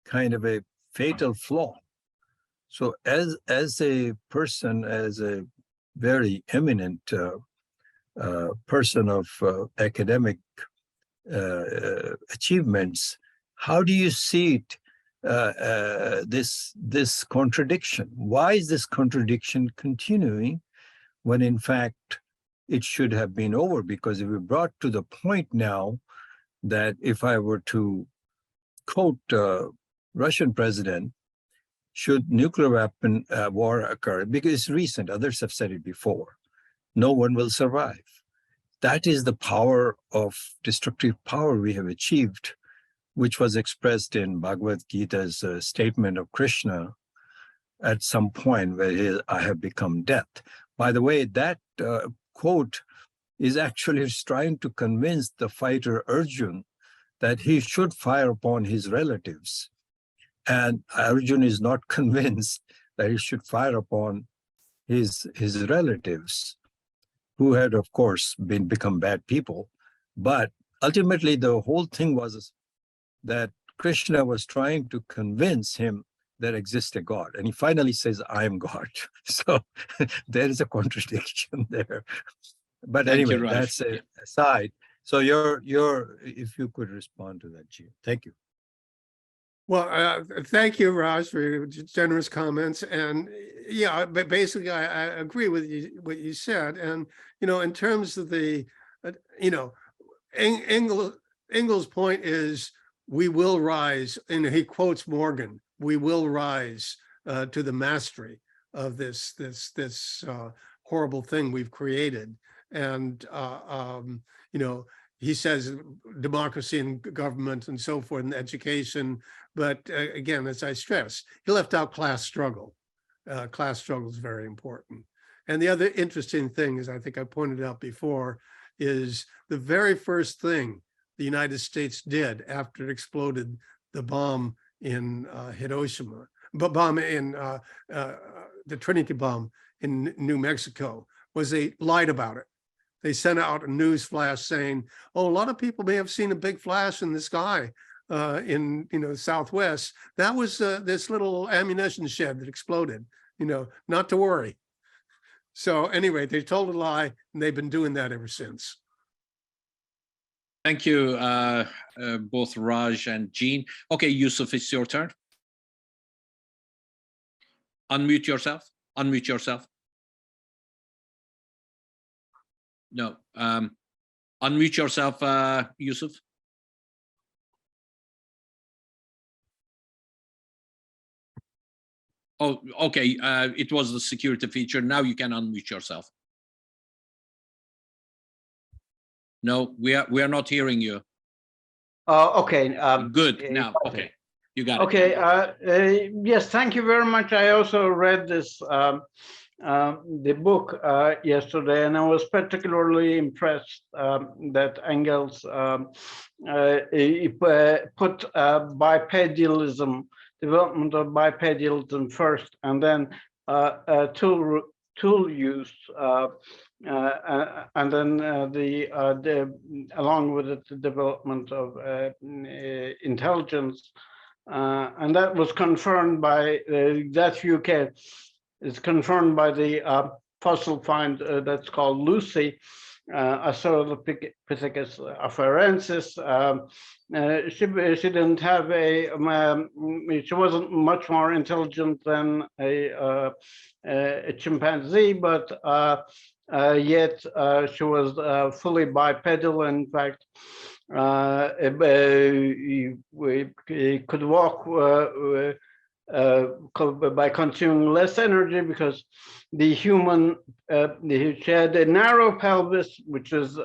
kind of a fatal flaw. So as a person, as a very eminent person of academic achievements, how do you see it, this contradiction? Why is this contradiction continuing when in fact it should have been over? Because if we're brought to the point now that if I were to quote Russian president, should nuclear weapon war occur, because it's recent, others have said it before, no one will survive. That is the power of destructive power we have achieved, which was expressed in Bhagavad Gita's statement of Krishna at some point where I have become death. By the way, that quote is actually trying to convince the fighter Arjun that he should fire upon his relatives. And Arjun is not convinced that he should fire upon his relatives, who had, of course, become bad people. But ultimately, the whole thing was that Krishna was trying to convince him there exists a God. And he finally says, I am God. So there is a contradiction there. But Thank anyway, you, Raj. that's a aside. So if you could respond to that, Gene. Thank you. Well, thank you, Raj, for your generous comments. And yeah, but basically, I agree with you, what you said. And, in terms of the, Engels' point is, we will rise, and he quotes Morgan, we will rise to the mastery of this horrible thing we've created. And, he says democracy and government and so forth and education. But again, as I stress, he left out class struggle. Class struggle is very important. And the other interesting thing is, I think I pointed out before, is the very first thing the United States did after it exploded the bomb in Hiroshima, bomb in the Trinity bomb in New Mexico, was they lied about it. They sent out a news flash saying, oh, a lot of people may have seen a big flash in the sky in Southwest. That was this little ammunition shed that exploded, not to worry. So anyway, they told a lie, and they've been doing that ever since. Thank you, both Raj and Gene. Okay, Yusuf, it's your turn. Unmute yourself. Unmute yourself. No. Unmute yourself, Yusuf. Oh, okay. It was the security feature. Now you can unmute yourself. No, we are not hearing you. Okay. Good. Now, okay. You got it. Okay. Yes, thank you very much. I also read this the book yesterday, and I was particularly impressed that Engels he put bipedalism, development of bipedalism first, and then tool use, and then along with it, the development of intelligence, and that was confirmed by that UK is confirmed by the fossil find that's called Lucy, Australopithecus afarensis. She didn't have she wasn't much more intelligent than a chimpanzee, but yet she was fully bipedal. In fact, he could walk by consuming less energy, because the human she had a narrow pelvis, which is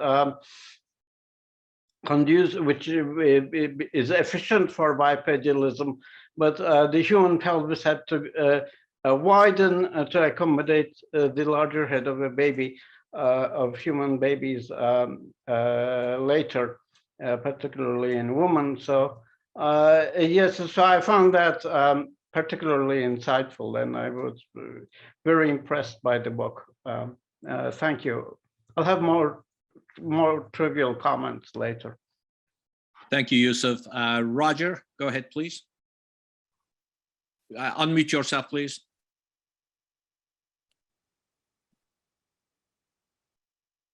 conducive, which is efficient for bipedalism, but the human pelvis had to widen to accommodate the larger head of a baby, of human babies later, particularly in women. So yes, so I found that particularly insightful, and I was very impressed by the book. Thank you. I'll have more trivial comments later. Thank you, Yusuf. Roger, go ahead, please. Unmute yourself, please.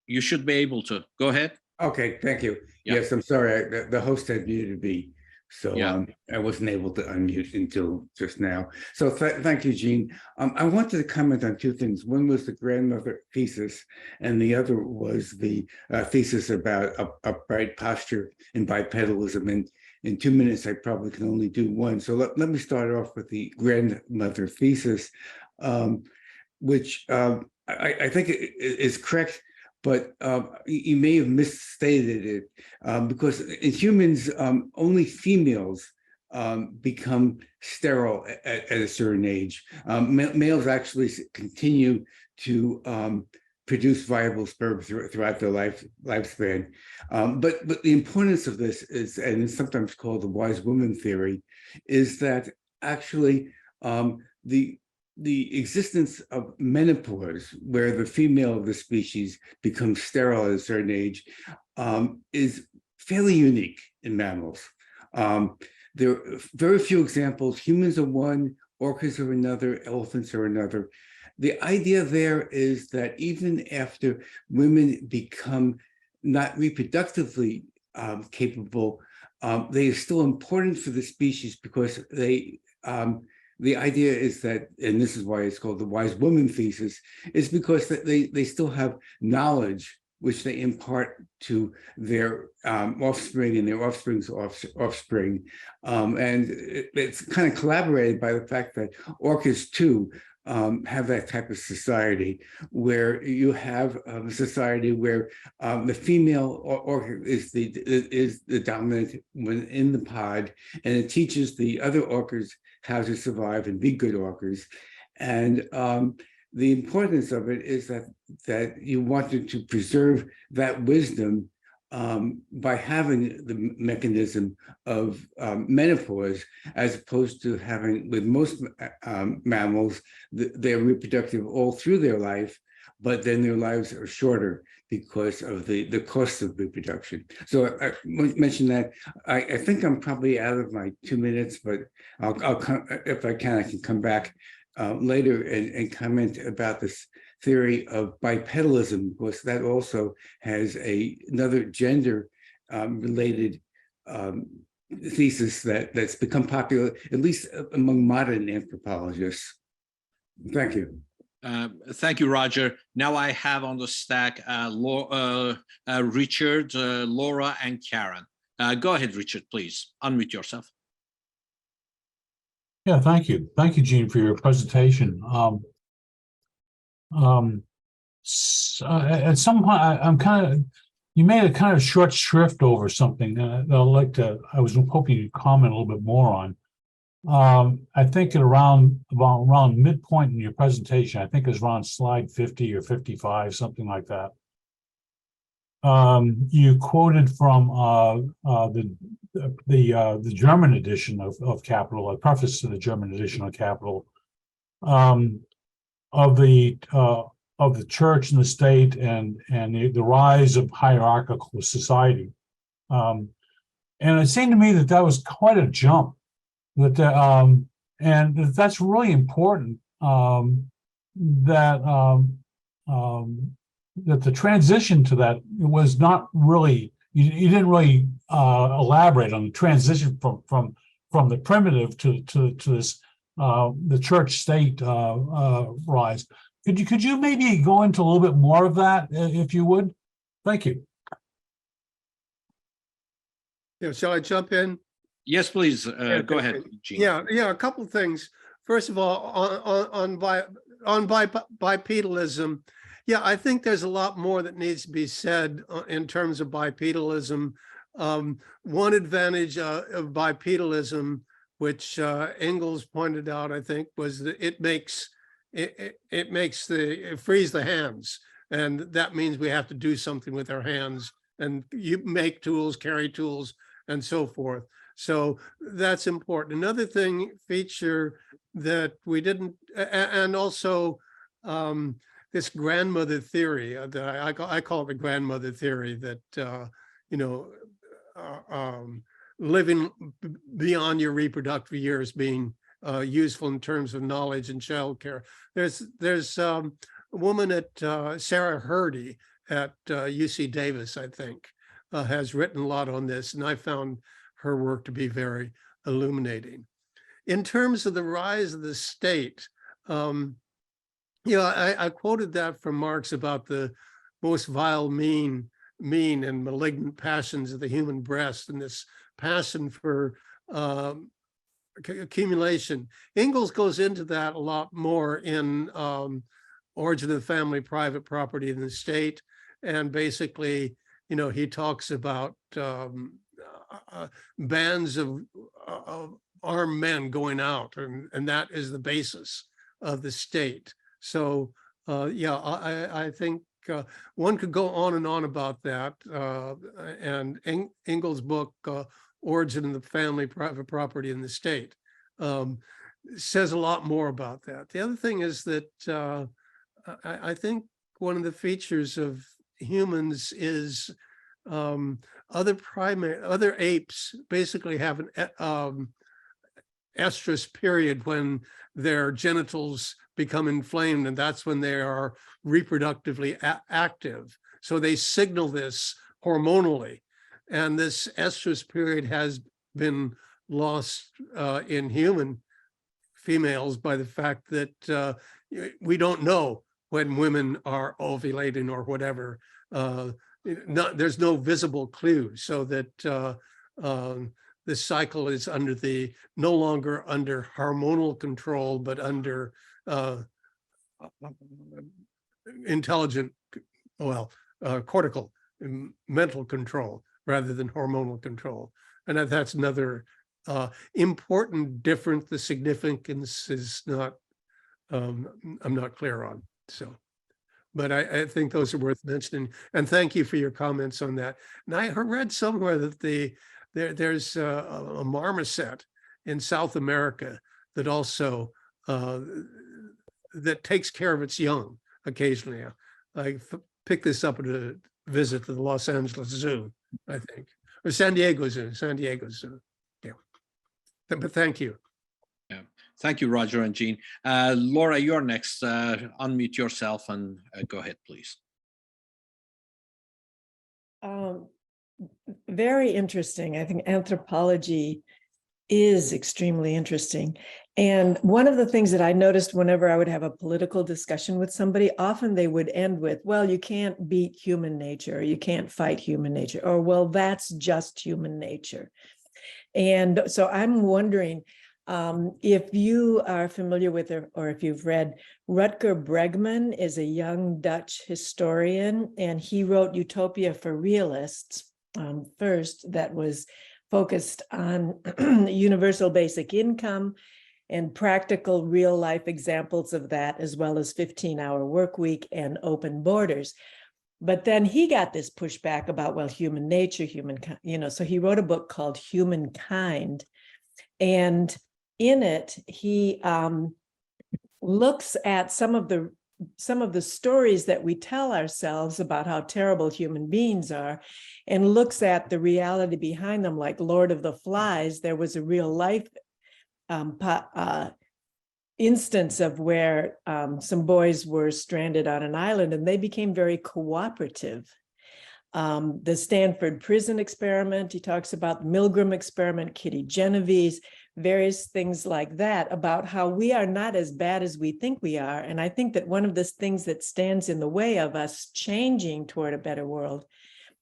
You should be able to. Go ahead. Okay, thank you. Yeah. Yes, I'm sorry. The host had muted me, so Yeah. I wasn't able to unmute until just now. So thank you, Gene. I wanted to comment on two things. One was the grandmother thesis, and the other was the thesis about upright posture and bipedalism. And in 2 minutes, I probably can only do one. So let me start off with the grandmother thesis, which I think is correct. But you may have misstated it, because in humans, only females become sterile at a certain age. Males actually continue to produce viable sperm throughout their lifespan. But the importance of this is, and it's sometimes called the wise woman theory, is that actually the existence of menopause, where the female of the species becomes sterile at a certain age, is fairly unique in mammals. There are very few examples. Humans are one, orcas are another, elephants are another. The idea there is that even after women become not reproductively capable, they are still important for the species, because they the idea is that, and this is why it's called the wise woman thesis, is because they still have knowledge which they impart to their offspring and their offspring's offspring. And it's kind of collaborated by the fact that orcas too have that type of society, where you have a society where the female orca is the dominant one in the pod, and it teaches the other orcas how to survive and be good orcas. And the importance of it is that you wanted to preserve that wisdom by having the mechanism of menopause, as opposed to having, with most mammals, they're reproductive all through their life, but then their lives are shorter because of the cost of reproduction. So I mentioned that. I think I'm probably out of my 2 minutes, but I'll come, if I can come back later and comment about this theory of bipedalism, because that also has another gender related thesis that's become popular, at least among modern anthropologists. Thank you. Thank you, Roger. Now I have on the stack Richard, Laura, and Karen. Go ahead, Richard, please. Unmute yourself. Yeah, thank you. Thank you, Gene, for your presentation. At some point, you made a kind of short shrift over something that I was hoping you'd comment a little bit more on. I think at around midpoint in your presentation, I think it was around slide 50 or 55, something like that. You quoted from the German edition of Capital, a preface to the German edition of Capital, of the church and the state and the rise of hierarchical society. And it seemed to me that that was quite a jump. And that's really important. That the transition to that was not really, you didn't really elaborate on the transition from the primitive to this the church state rise. Could you maybe go into a little bit more of that, if you would? Thank you. Yeah, shall I jump in? Yes, please. Go ahead, Eugene. Yeah, a couple of things. First of all, on bipedalism, yeah, I think there's a lot more that needs to be said in terms of bipedalism. One advantage of bipedalism, which Engels pointed out, I think, was that it frees the hands, and that means we have to do something with our hands, and you make tools, carry tools, and so forth. So that's important. Another feature that we didn't, and also this grandmother theory, that I call it the grandmother theory, that, living beyond your reproductive years being useful in terms of knowledge and childcare. There's a woman at Sarah Hrdy at UC Davis, I think, has written a lot on this, and I found her work to be very illuminating. In terms of the rise of the state, I quoted that from Marx about the most vile, mean and malignant passions of the human breast, and this passion for accumulation. Engels goes into that a lot more in Origin of the Family, Private Property in the State, and basically, he talks about bands of armed men going out, and that is the basis of the state. So I think one could go on and on about that, and Engels' book, Origin of the Family, Private Property in the State, says a lot more about that. The other thing is that I think one of the features of humans is other apes basically have an estrus period when their genitals become inflamed, and that's when they are reproductively active. So they signal this hormonally, and this estrus period has been lost in human females by the fact that we don't know when women are ovulating or whatever. There's no visible clue, so that this cycle is no longer under hormonal control, but under intelligent, cortical, mental control rather than hormonal control. And that's another important difference. The significance is not, I'm not clear on. So, but I think those are worth mentioning. And thank you for your comments on that. And I read somewhere that there's a marmoset in South America that also that takes care of its young occasionally. I picked this up at a visit to the Los Angeles Zoo, I think, or San Diego Zoo. Yeah, but thank you. Yeah, thank you, Roger and Jean. Laura, you're next. Unmute yourself and go ahead, please. Very interesting. I think anthropology is extremely interesting. And one of the things that I noticed whenever I would have a political discussion with somebody, often they would end with, well, you can't beat human nature, or you can't fight human nature, or, well, that's just human nature. And so I'm wondering if you are familiar with, or if you've read, Rutger Bregman is a young Dutch historian, and he wrote Utopia for Realists first, that was focused on universal basic income and practical real life examples of that, as well as 15-hour work week and open borders. But then he got this pushback about, well, human nature, humankind, so he wrote a book called Humankind. And in it, he looks at some of the stories that we tell ourselves about how terrible human beings are, and looks at the reality behind them, like Lord of the Flies. There was a real life instance of where some boys were stranded on an island, and they became very cooperative. The Stanford prison experiment, he talks about the Milgram experiment, Kitty Genevieve's, various things like that, about how we are not as bad as we think we are. And I think that one of the things that stands in the way of us changing toward a better world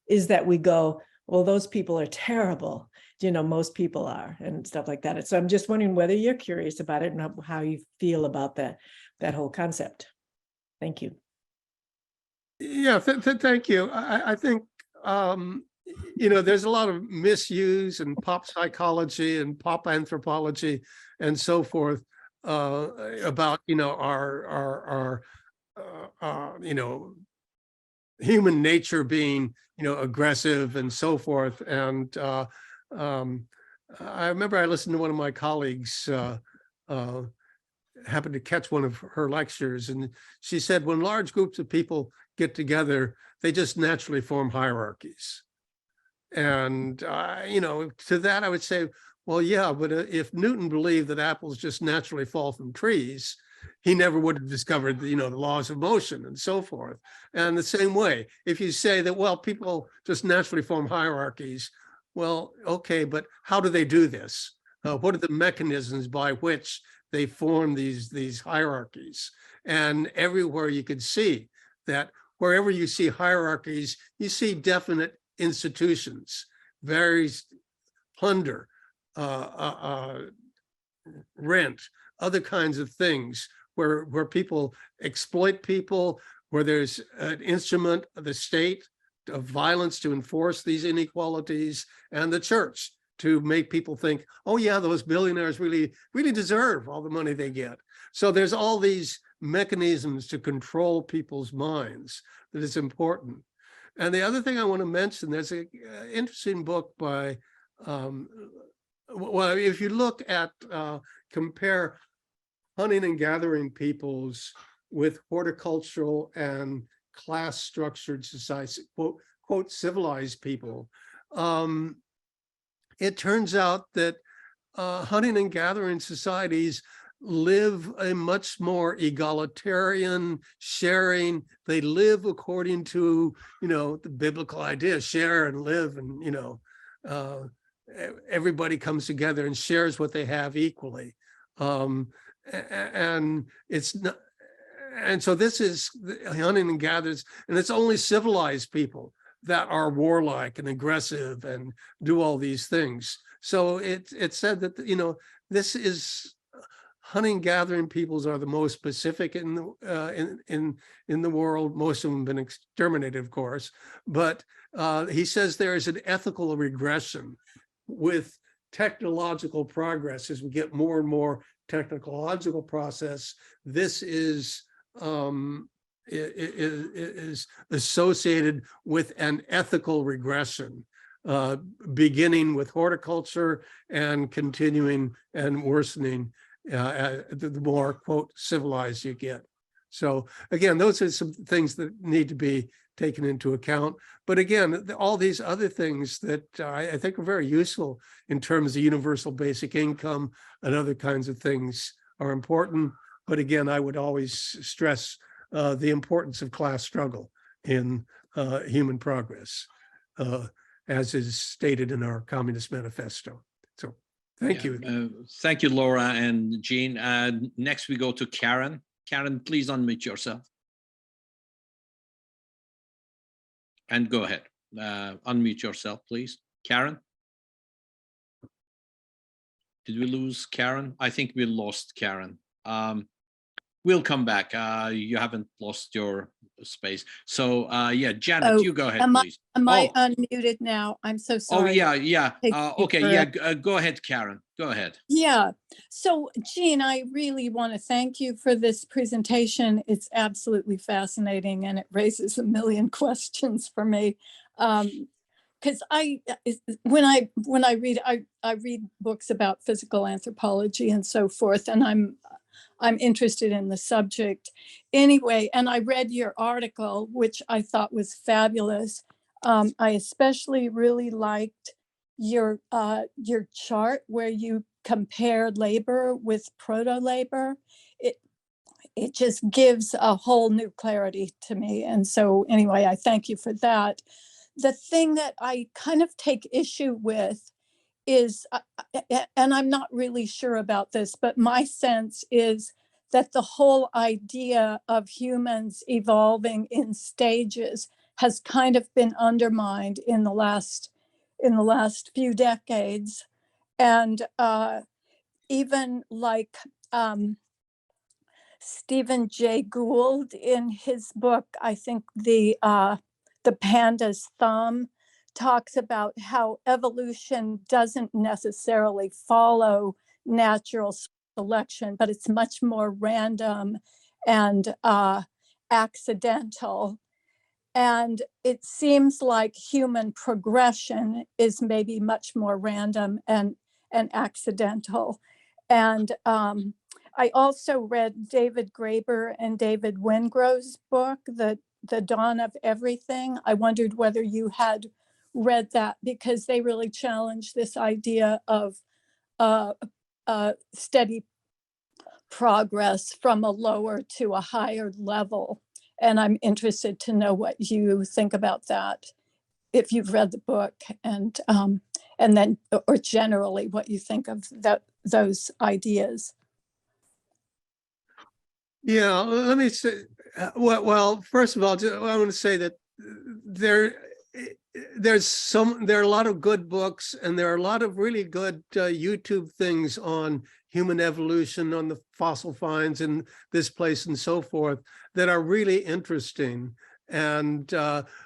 is that we go, well, those people are terrible. Most people are, and stuff like that. And so I'm just wondering whether you're curious about it and how you feel about that whole concept. Thank you. Yeah, thank you. I think, there's a lot of misuse in pop psychology and pop anthropology and so forth about, our human nature being, aggressive and so forth. And I remember I listened to one of my colleagues, happened to catch one of her lectures, and she said when large groups of people get together, they just naturally form hierarchies. And to that I would say, well, yeah, but if Newton believed that apples just naturally fall from trees, he never would have discovered the laws of motion and so forth. And the same way, if you say that, well, people just naturally form hierarchies, well, okay, but how do they do this? What are the mechanisms by which they form these hierarchies? And everywhere you could see that wherever you see hierarchies, you see definite institutions, various plunder, rent, other kinds of things where people exploit people, where there's an instrument of the state of violence to enforce these inequalities, and the church to make people think, oh yeah, those billionaires really deserve all the money they get. So there's all these mechanisms to control people's minds that is important. And the other thing I want to mention, there's an interesting book by, well, if you look at, compare hunting and gathering peoples with horticultural and class structured society, quote, civilized people, it turns out that hunting and gathering societies live a much more egalitarian sharing. They live according to, the biblical idea, share and live, and, everybody comes together and shares what they have equally. And it's not, and so this is hunting and gathers, and it's only civilized people that are warlike and aggressive and do all these things. So it's said that, this is hunting gathering peoples are the most pacific in the world. Most of them have been exterminated, of course, but he says there is an ethical regression with technological progress. As we get more and more technological process, this is associated with an ethical regression, beginning with horticulture and continuing and worsening the more, quote, civilized you get. So again, those are some things that need to be taken into account. But again, all these other things that I think are very useful in terms of universal basic income and other kinds of things are important. But again, I would always stress the importance of class struggle in human progress, as is stated in our Communist Manifesto. So thank you. Thank you, Laura and Jean. Next, we go to Karen. Karen, please unmute yourself. And go ahead. Unmute yourself, please. Karen? Did we lose Karen? I think we lost Karen. We'll come back. You haven't lost your space. So yeah, Janet, Oh, you go ahead, am please. I unmuted now? I'm so Oh, sorry. yeah. Take you Okay, yeah, go ahead, Karen. Go ahead. Yeah. So, Gene, I really want to thank you for this presentation. It's absolutely fascinating, and it raises a million questions for me. Because when I read books about physical anthropology and so forth, and I'm interested in the subject anyway. And I read your article, which I thought was fabulous. I especially really liked your chart where you compared labor with proto-labor. It just gives a whole new clarity to me. And so anyway, I thank you for that. The thing that I kind of take issue with is, and I'm not really sure about this, but my sense is that the whole idea of humans evolving in stages has kind of been undermined in the last few decades. And even like Stephen Jay Gould in his book, I think the Panda's Thumb, talks about how evolution doesn't necessarily follow natural selection, but it's much more random and accidental. And it seems like human progression is maybe much more random and accidental. And I also read David Graeber and David Wingrove's book, The Dawn of Everything. I wondered whether you had read that, because they really challenge this idea of steady progress from a lower to a higher level. And I'm interested to know what you think about that, if you've read the book, and then, or generally what you think of those ideas. Yeah, let me say, well, first of all, I want to say that there are a lot of good books, and there are a lot of really good YouTube things on human evolution, on the fossil finds in this place and so forth, that are really interesting. And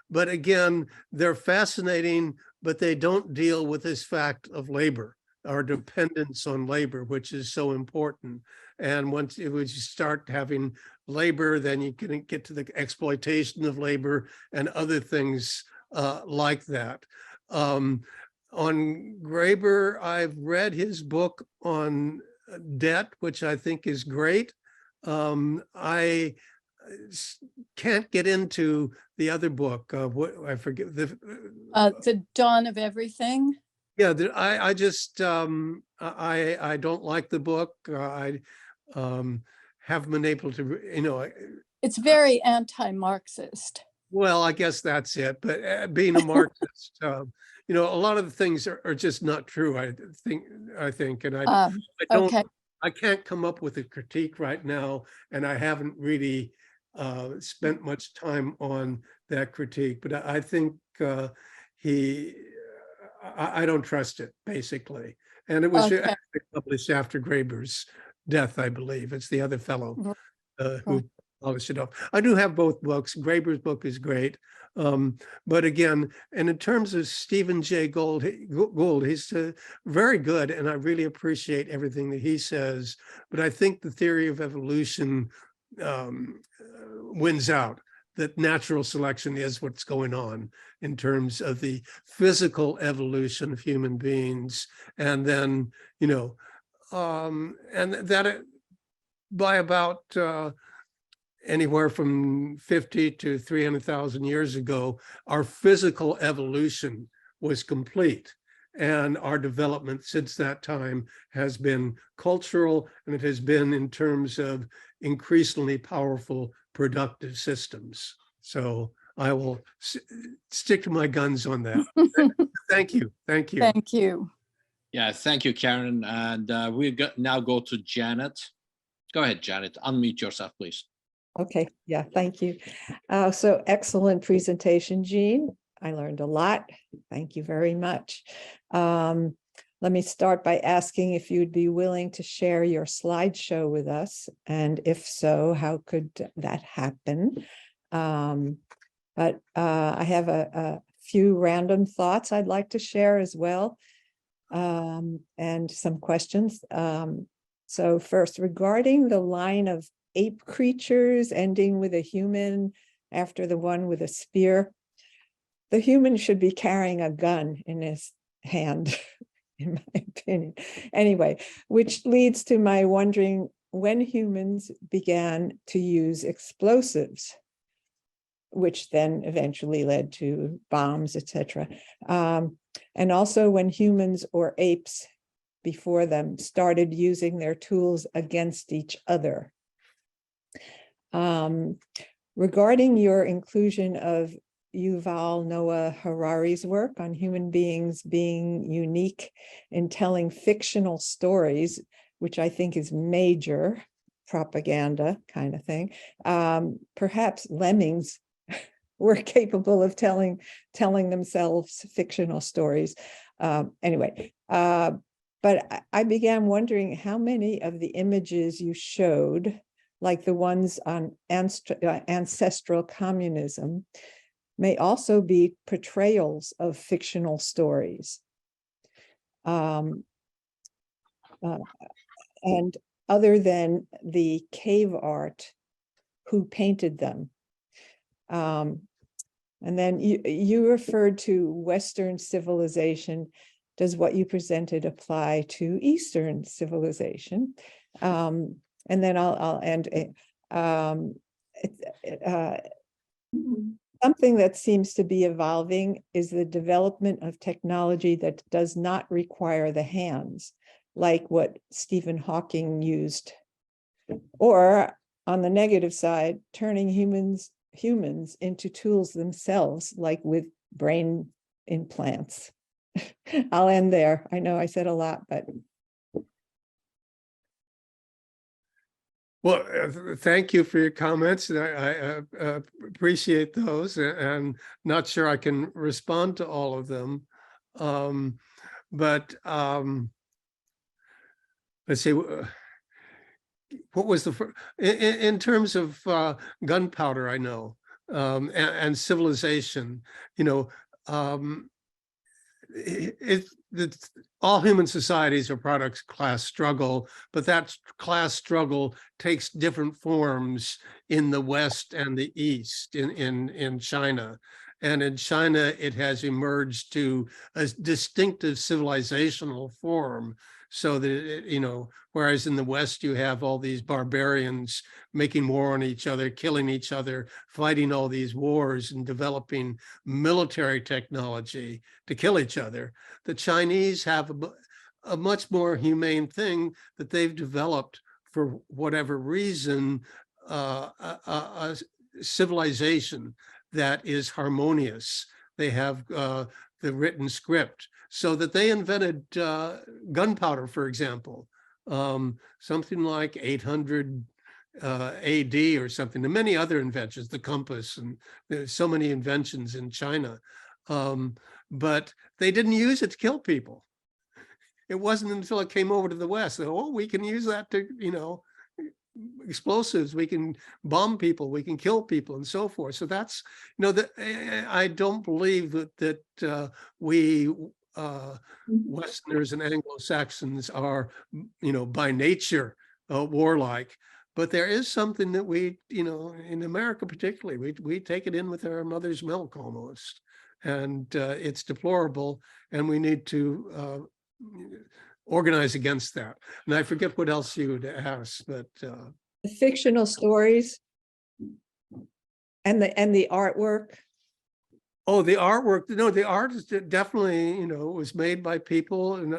but again, they're fascinating, but they don't deal with this fact of labor, our dependence on labor, which is so important. And once you start having labor, then you can get to the exploitation of labor and other things like that. On Graeber, I've read his book on debt, which I think is great. I can't get into the other book. What I forget The Dawn of Everything. Yeah, I just I don't like the book. I haven't been able to, It's very anti-Marxist. Well, I guess that's it. But being a Marxist, a lot of the things are just not true. I think, and I don't. Okay. I can't come up with a critique right now, and I haven't really spent much time on that critique. But I think I don't trust it, basically. And it was actually published after Graeber's death, I believe. It's the other fellow who published it off. I do have both books. Graeber's book is great. But again, and in terms of Stephen Jay Gould, he's very good, and I really appreciate everything that he says. But I think the theory of evolution wins out, that natural selection is what's going on in terms of the physical evolution of human beings. And then, and that by about anywhere from 50 to 300,000 years ago, our physical evolution was complete. And our development since that time has been cultural, and it has been in terms of increasingly powerful productive systems. So I will stick to my guns on that. Thank you. Thank you. Thank you. Yeah, thank you, Karen. And we now go to Janet. Go ahead, Janet. Unmute yourself, please. Okay, yeah, thank you. So excellent presentation, Gene. I learned a lot. Thank you very much. let me start by asking if you'd be willing to share your slideshow with us. And if so, how could that happen? But I have a few random thoughts I'd like to share as well, and some questions. So first, regarding the line of ape creatures ending with a human after the one with a spear, the human should be carrying a gun in his hand, in my opinion. Anyway, which leads to my wondering when humans began to use explosives, which then eventually led to bombs, etc. And also when humans or apes before them started using their tools against each other. Regarding your inclusion of Yuval Noah Harari's work on human beings being unique in telling fictional stories, which I think is major propaganda kind of thing. Perhaps lemmings were capable of telling themselves fictional stories. Anyway, but I began wondering how many of the images you showed, like the ones on ancestral communism, may also be portrayals of fictional stories. And other than the cave art, who painted them? And then you referred to Western civilization. Does what you presented apply to Eastern civilization? And then I'll end. Something that seems to be evolving is the development of technology that does not require the hands, like what Stephen Hawking used. Or on the negative side, turning humans into tools themselves, like with brain implants. I'll end there. I know I said a lot, but. Well, thank you for your comments. I appreciate those, and not sure I can respond to all of them. But let's see, what was the first, in terms of gunpowder, I know, and civilization, you know, all human societies are products of class struggle, but that class struggle takes different forms in the West and the East, in China. And in China, it has emerged to a distinctive civilizational form. So that, you know, whereas in the West, you have all these barbarians making war on each other, killing each other, fighting all these wars and developing military technology to kill each other. The Chinese have a much more humane thing that they've developed for whatever reason, a civilization that is harmonious. They have the written script, so that they invented gunpowder, for example, something like 800 AD or something, and many other inventions, the compass, and there's so many inventions in China. But they didn't use it to kill people. It wasn't until it came over to the West that, oh, we can use that to, you know, explosives, we can bomb people, we can kill people, and so forth. So that's, you know, that I don't believe that we Westerners and Anglo-Saxons are, you know, by nature warlike. But there is something that we, you know, in America particularly, we take it in with our mother's milk almost, and it's deplorable, and we need to organize against that. And I forget what else you would ask, but the fictional stories and the artwork. Oh, the artwork. No, the art is definitely, you know, was made by people, and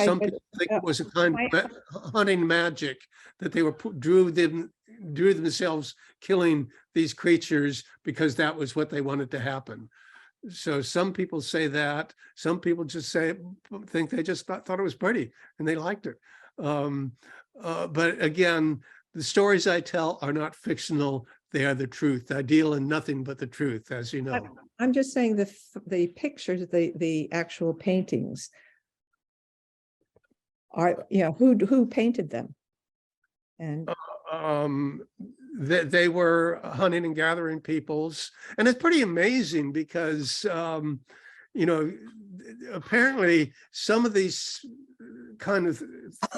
some people think it was a kind of hunting magic, that they were drew themselves killing these creatures because that was what they wanted to happen. So some people say that, some people just think they just thought it was pretty and they liked it. But again, the stories I tell are not fictional. They are the truth. I deal in nothing but the truth, as you know. I'm just saying the pictures, the actual paintings Are, you know, who painted them? And They were hunting and gathering peoples, and it's pretty amazing because you know, apparently some of these kind of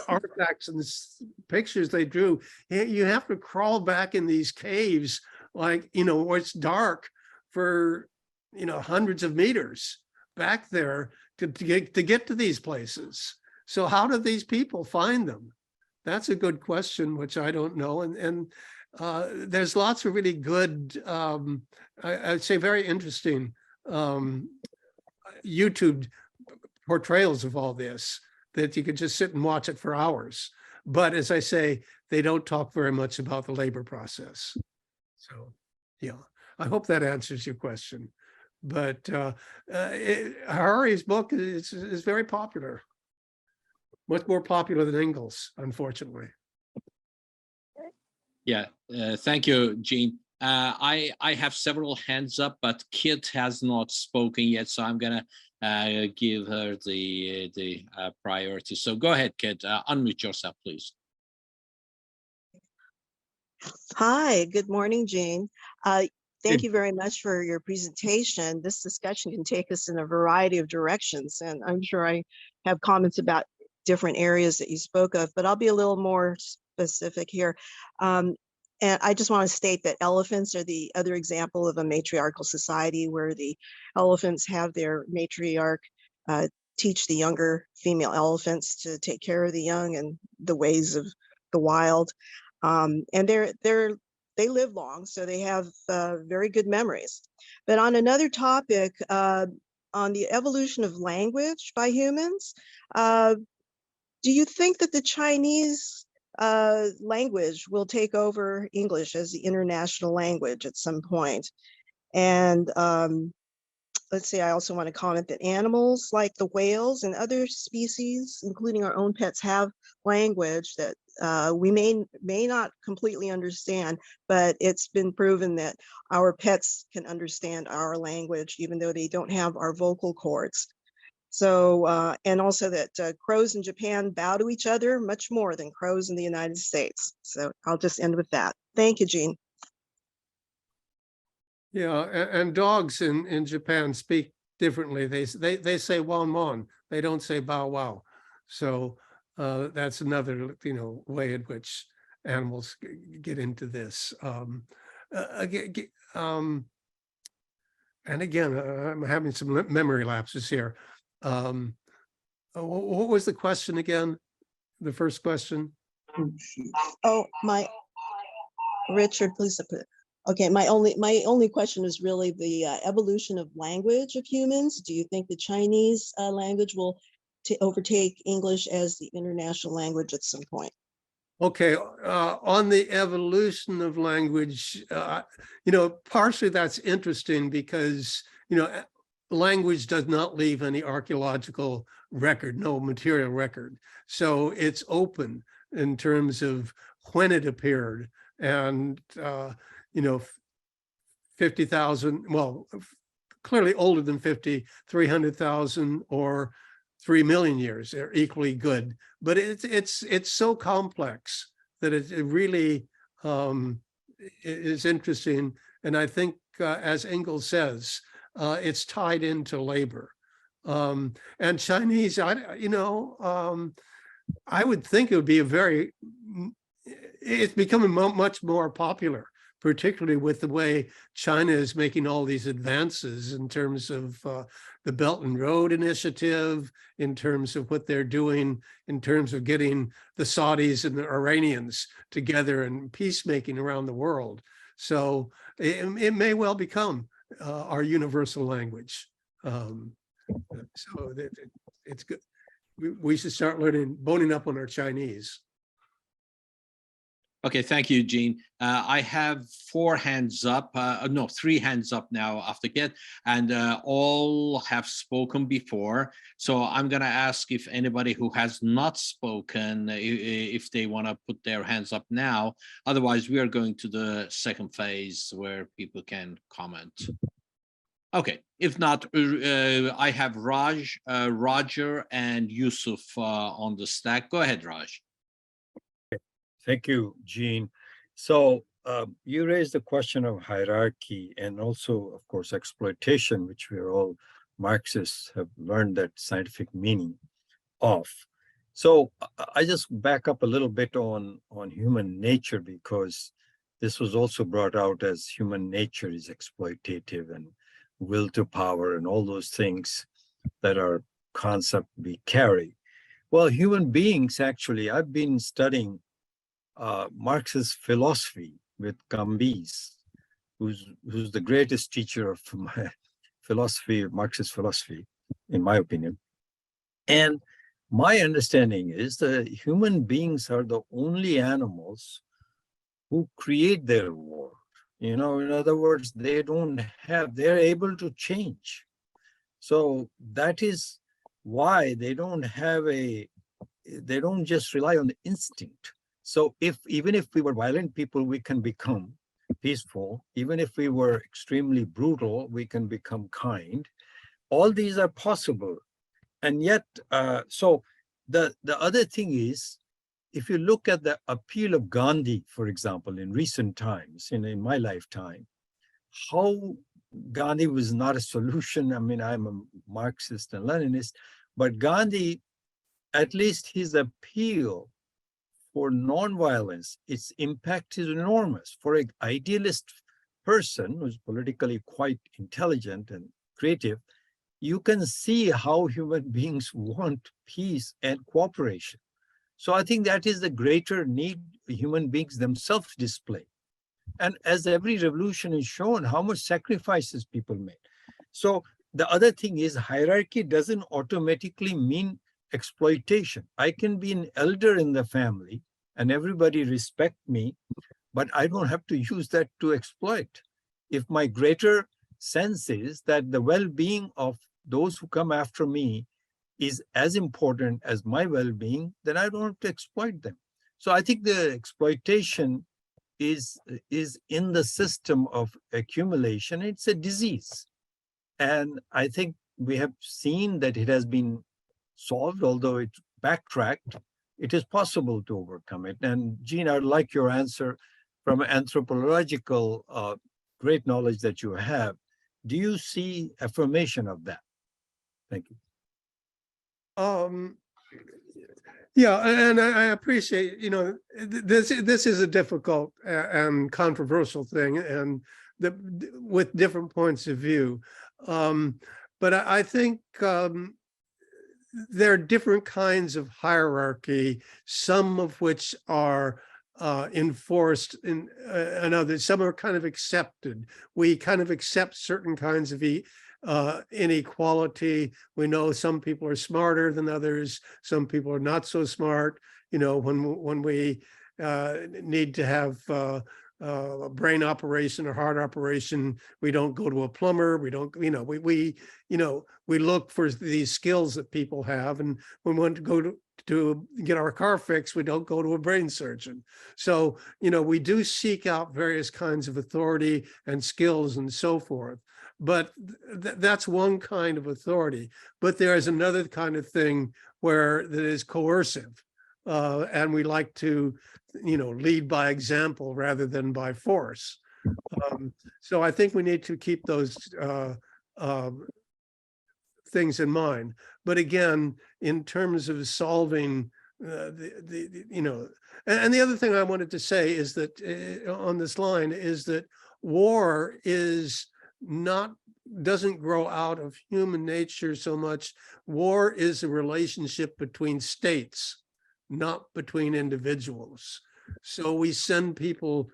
artifacts and pictures they drew, you have to crawl back in these caves, like, you know, where it's dark for, you know, hundreds of meters back there to get to these places. So how do these people find them? That's a good question, which I don't know. And there's lots of really good, I'd say very interesting YouTube portrayals of all this, that you could just sit and watch it for hours. But as I say, they don't talk very much about the labor process. So, yeah, I hope that answers your question. But Harari's book is very popular. Much more popular than Engels, unfortunately. Yeah, thank you, Gene. I have several hands up, but Kit has not spoken yet, so I'm gonna give her the priority. So go ahead, Kit. Unmute yourself, please. Hi, good morning, Gene. Thank you very much for your presentation. This discussion can take us in a variety of directions, and I'm sure I have comments about different areas that you spoke of, but I'll be a little more specific here. And I just want to state that elephants are the other example of a matriarchal society where the elephants have their matriarch teach the younger female elephants to take care of the young and the ways of the wild. And they live long, so they have very good memories. But on another topic, on the evolution of language by humans, do you think that the Chinese language will take over English as the international language at some point? And let's say I also want to comment that animals like the whales and other species, including our own pets, have language that we may not completely understand, but it's been proven that our pets can understand our language, even though they don't have our vocal cords. So, and also that crows in Japan bow to each other much more than crows in the United States. So I'll just end with that. Thank you, Gene. Yeah, and dogs in Japan speak differently. They say wan wan. They don't say bow wow. So that's another, you know, way in which animals get into this. And again, I'm having some memory lapses here. What was the question again? The first question? Oh, Richard, please. Okay, my only question is really the evolution of language of humans. Do you think the Chinese language will overtake English as the international language at some point? Okay, on the evolution of language, you know, partially that's interesting because, you know, language does not leave any archaeological record, no material record. So it's open in terms of when it appeared. And, you know, 50,000, well, clearly older than 50, 300,000 or 3 million years are equally good. But it's so complex that it really is interesting. And I think, as Engels says, it's tied into labor. And Chinese, you know, I would think it would be it's becoming much more popular, particularly with the way China is making all these advances in terms of the Belt and Road Initiative, in terms of what they're doing, in terms of getting the Saudis and the Iranians together and peacemaking around the world. So it may well become our universal language. So it's good. We should start boning up on our Chinese. Okay, thank you, Gene. I have 4 hands up, no, 3 hands up now after Kit, and all have spoken before. So I'm gonna ask if anybody who has not spoken, if they wanna put their hands up now. Otherwise, we are going to the second phase where people can comment. Okay, if not, I have Raj, Roger, and Yusuf on the stack. Go ahead, Raj. Thank you, Gene. So you raised the question of hierarchy and also, of course, exploitation, which we are all Marxists have learned that scientific meaning of. So I just back up a little bit on human nature, because this was also brought out as human nature is exploitative and will to power and all those things that are concept we carry. Well, human beings, actually, I've been studying Marxist philosophy with Camby's, who's the greatest teacher of my philosophy, Marxist philosophy, in my opinion. And my understanding is that human beings are the only animals who create their world. You know, in other words, they're able to change. So that is why they don't just rely on the instinct. So even if we were violent people, we can become peaceful. Even if we were extremely brutal, we can become kind. All these are possible. And yet, so the other thing is, if you look at the appeal of Gandhi, for example, in recent times, in my lifetime, how Gandhi was not a solution. I mean, I'm a Marxist and Leninist, but Gandhi, at least his appeal for nonviolence, its impact is enormous. For an idealist person who's politically quite intelligent and creative, you can see how human beings want peace and cooperation. So I think that is the greater need human beings themselves display. And as every revolution is shown, how much sacrifices people made. So the other thing is, hierarchy doesn't automatically mean exploitation. I can be an elder in the family and everybody respect me, but I don't have to use that to exploit. If my greater sense is that the well-being of those who come after me is as important as my well-being, then I don't have to exploit them. So I think the exploitation is in the system of accumulation. It's a disease. And I think we have seen that it has been solved, although it's backtracked. It is possible to overcome it. And Gene, I'd like your answer from anthropological great knowledge that you have. Do you see affirmation of that? Thank you. Yeah, and I appreciate, this is a difficult and controversial thing, and with different points of view. But I think there are different kinds of hierarchy, some of which are enforced and others, some are kind of accepted. We kind of accept certain kinds of inequality. We know some people are smarter than others. Some people are not so smart. When we need to have a brain operation or heart operation, we don't go to a plumber. We don't, we look for these skills that people have. And when we want to go to get our car fixed, we don't go to a brain surgeon. So, we do seek out various kinds of authority and skills and so forth. But that's one kind of authority. But there is another kind of thing that is coercive. And we like to, lead by example rather than by force. So I think we need to keep those things in mind. But again, in terms of solving and the other thing I wanted to say is that on this line is that war doesn't grow out of human nature so much. War is a relationship between states, not between individuals. So we send people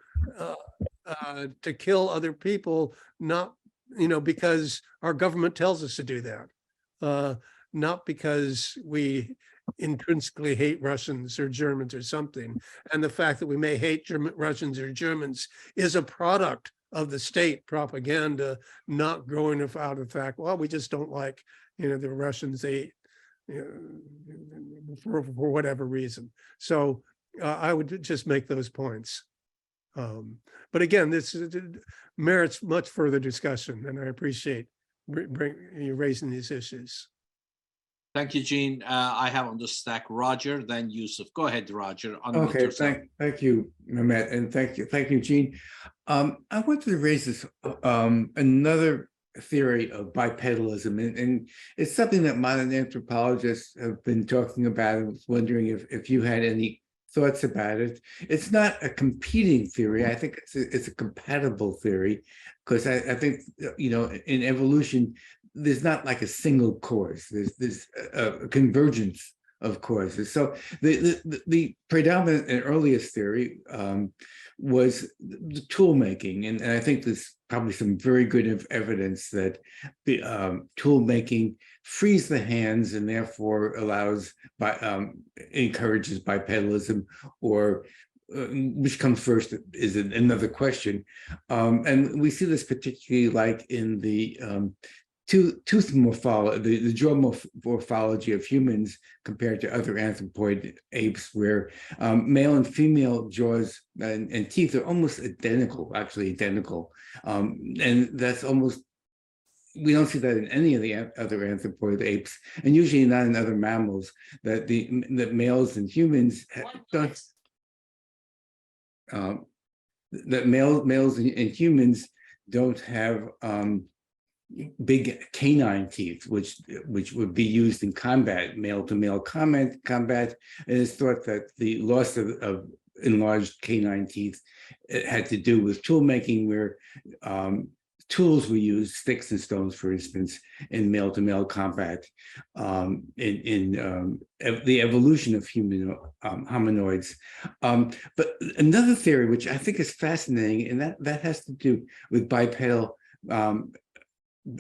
to kill other people, not because our government tells us to do that, not because we intrinsically hate Russians or Germans or something. And the fact that we may hate Russians or Germans is a product of the state propaganda, not growing out of the fact, well, we just don't like, the Russians, for whatever reason. So I would just make those points. But again, this merits much further discussion, and I appreciate you're raising these issues. Thank you, Gene. I have on the stack Roger, then Yusuf. Go ahead, Roger. Unmute Okay, yourself. thank you, Mehmet, and thank you, Gene. I wanted to raise this another theory of bipedalism, and it's something that modern anthropologists have been talking about. I was wondering if you had any thoughts about it. It's not a competing theory. I think it's a compatible theory, because I think, you know, in evolution, there's not like a single cause. There's a convergence of causes. So the predominant and earliest theory was the tool making, and I think there's probably some very good evidence that the tool making frees the hands and therefore encourages bipedalism, or which comes first is another question. And we see this particularly like in the tooth morphology, the jaw morphology of humans compared to other anthropoid apes, where male and female jaws and teeth are almost identical, actually identical. And that's almost, we don't see that in any of the other anthropoid apes, and usually not in other mammals, that males and humans don't, that males and humans don't have big canine teeth, which would be used in combat, male-to-male combat, and it's thought that the loss of enlarged canine teeth had to do with tool making, where tools were used, sticks and stones, for instance, in male-to-male combat, in the evolution of human hominoids. But another theory, which I think is fascinating, and that has to do with bipedal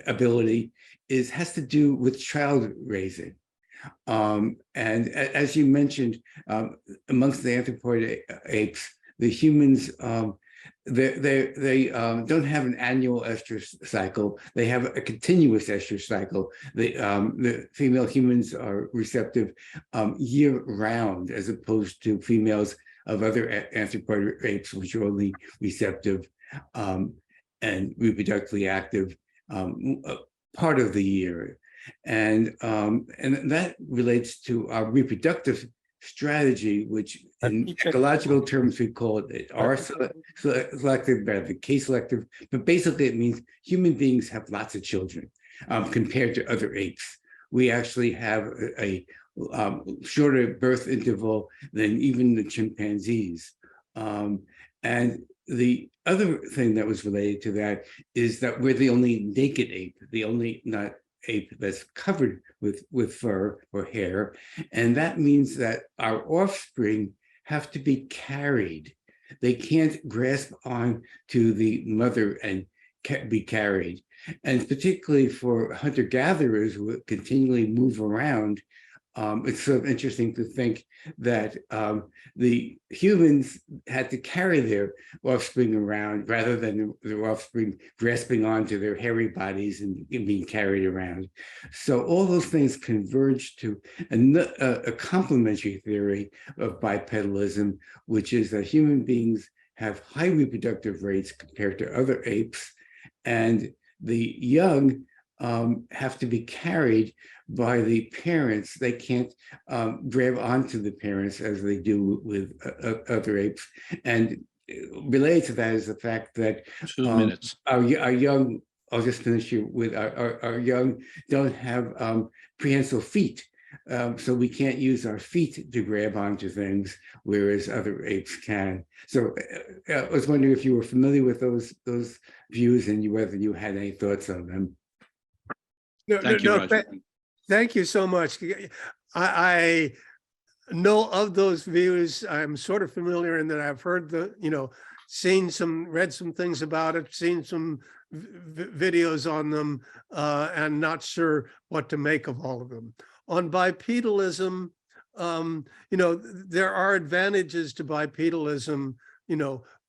ability, has to do with child raising. And as you mentioned, amongst the anthropoid apes, the humans, they don't have an annual estrus cycle. They have a continuous estrus cycle. The female humans are receptive year round, as opposed to females of other anthropoid apes, which are only receptive and reproductively active part of the year. And that relates to our reproductive strategy, which in ecological terms we call it R-selective, rather than K-selective, but basically it means human beings have lots of children compared to other apes. We actually have a shorter birth interval than even the chimpanzees. And the other thing that was related to that is that we're the only naked ape, the only not ape that's covered with fur or hair. And that means that our offspring have to be carried. They can't grasp on to the mother and be carried. And particularly for hunter-gatherers who continually move around, it's sort of interesting to think that the humans had to carry their offspring around rather than their offspring grasping onto their hairy bodies and being carried around. So all those things converge to a complementary theory of bipedalism, which is that human beings have high reproductive rates compared to other apes, and the young have to be carried by the parents. They can't grab onto the parents as they do with other apes. And related to that is the fact that 2 minutes. Our young, I'll just finish here with our young don't have prehensile feet. So we can't use our feet to grab onto things, whereas other apes can. So I was wondering if you were familiar with those views and whether you had any thoughts on them. Thank you, Roger. Thank you so much. I know of those views. I'm sort of familiar in that I've heard read some things about it, seen some videos on them, and not sure what to make of all of them. On bipedalism, there are advantages to bipedalism,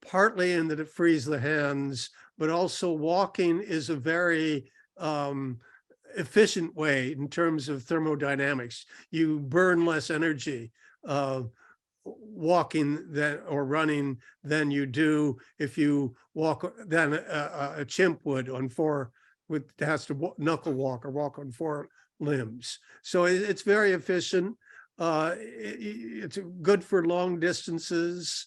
partly in that it frees the hands, but also walking is a very efficient way in terms of thermodynamics. You burn less energy walking or running than you do if you walk than a chimp would on four has to knuckle walk or walk on 4 limbs. So it's very efficient. It's good for long distances.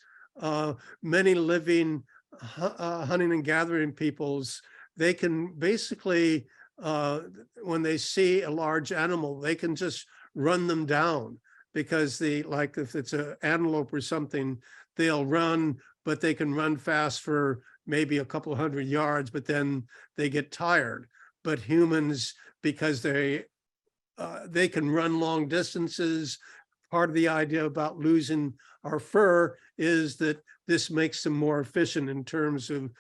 Many living hunting and gathering peoples, they can basically, when they see a large animal, they can just run them down, because like if it's an antelope or something, they'll run, but they can run fast for maybe a couple 100 yards, but then they get tired. But humans, because they can run long distances, part of the idea about losing our fur is that this makes them more efficient in terms of,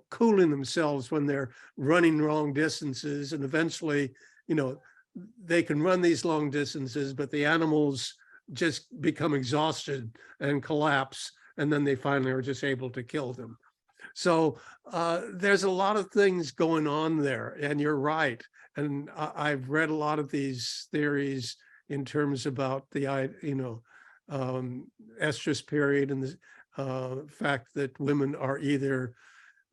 cooling themselves when they're running long distances. And eventually, they can run these long distances, but the animals just become exhausted and collapse. And then they finally are just able to kill them. So there's a lot of things going on there, and you're right. And I've read a lot of these theories in terms about the, estrus period and the fact that women are either,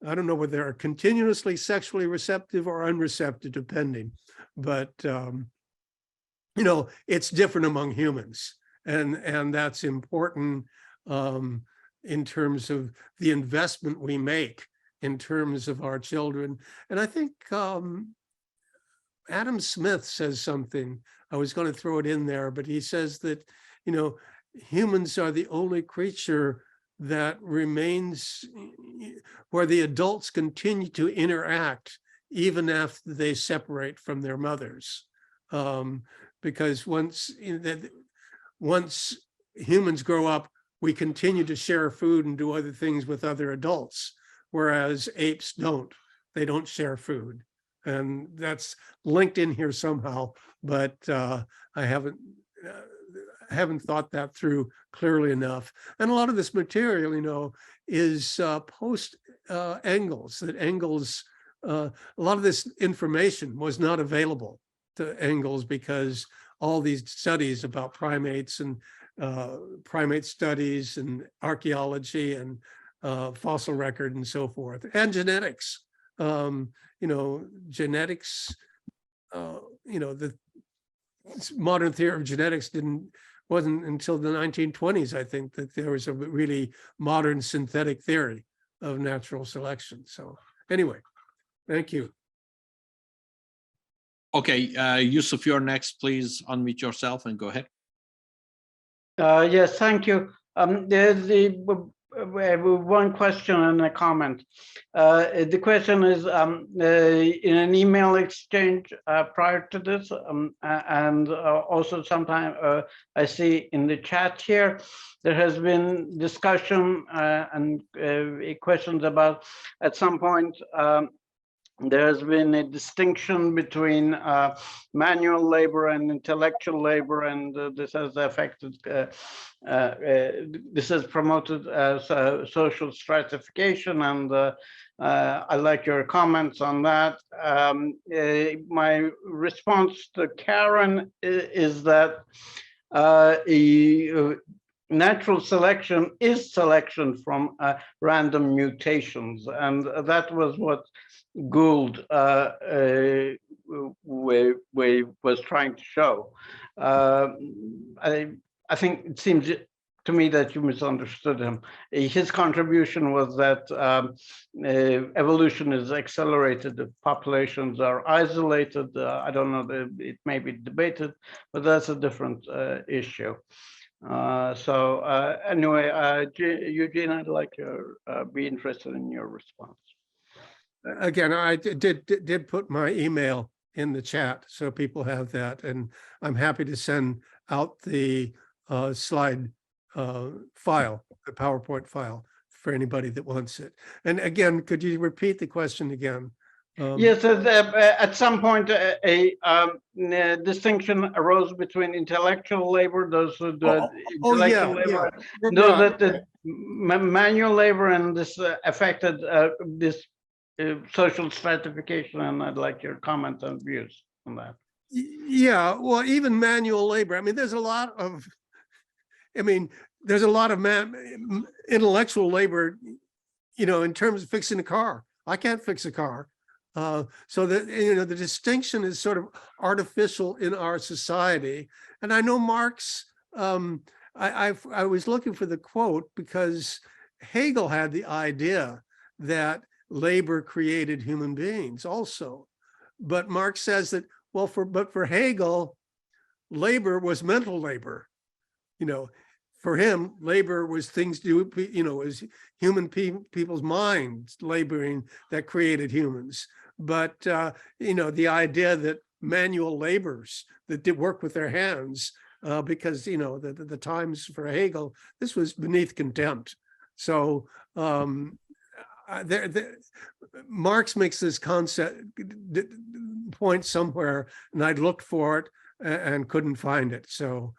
I don't know whether they're continuously sexually receptive or unreceptive, depending, but, it's different among humans. And that's important in terms of the investment we make in terms of our children. And I think Adam Smith says something, I was going to throw it in there, but he says that, humans are the only creature that remains where the adults continue to interact even after they separate from their mothers. Because once humans grow up, we continue to share food and do other things with other adults, whereas apes don't. They don't share food. And that's linked in here somehow, but I haven't thought that through clearly enough. And a lot of this material, is post Engels, that Engels, a lot of this information was not available to Engels because all these studies about primates and primate studies and archaeology and fossil record and so forth, and genetics. Genetics, the modern theory of genetics wasn't until the 1920s, I think, that there was a really modern synthetic theory of natural selection. So anyway, thank you. Okay, Yusuf, you're next. Please unmute yourself and go ahead. Yes, thank you. There's one question and a comment. The question is, in an email exchange prior to this, and also sometime I see in the chat here, there has been discussion and questions about, at some point, there has been a distinction between manual labor and intellectual labor, and this has affected, this has promoted social stratification, and I like your comments on that. My response to Karen is that natural selection is selection from random mutations, and that was what Gould was trying to show. I think it seems to me that you misunderstood him. His contribution was that evolution is accelerated if populations are isolated. I don't know, it may be debated, but that's a different issue. Anyway, Eugene, I'd like to be interested in your response. Again, I did put my email in the chat, so people have that, and I'm happy to send out the slide file, the PowerPoint file, for anybody that wants it. And again, could you repeat the question again? Yes, at some point, a distinction arose between intellectual labor, those who do intellectual labor, those that did manual labor, and this affected this social stratification, and I'd like your comments and views on that. Yeah, well, even manual labor. I mean, there's a lot of intellectual labor, in terms of fixing a car. I can't fix a car. So that, the distinction is sort of artificial in our society. And I know Marx, I was looking for the quote because Hegel had the idea that labor created human beings also. But Marx says that, well, for Hegel, labor was mental labor. For him, labor was things to do, was human people's minds laboring that created humans. But, the idea that manual laborers that did work with their hands, because, the times for Hegel, this was beneath contempt. So Marx makes this concept point somewhere, and I looked for it and couldn't find it. So,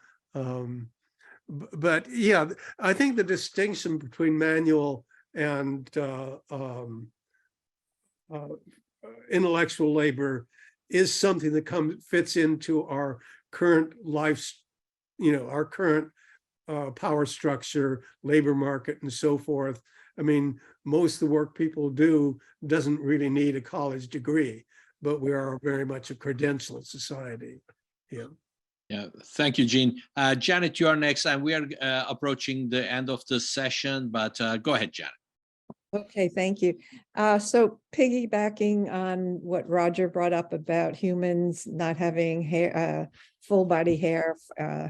but yeah, I think the distinction between manual and intellectual labor is something that fits into our current life, our current power structure, labor market, and so forth. I mean, most of the work people do doesn't really need a college degree, but we are very much a credentialed society. Yeah. Yeah, thank you, Gene. Janet, you are next, and we are approaching the end of the session, but go ahead, Janet. Okay, thank you. So piggybacking on what Roger brought up about humans not having hair, full body hair,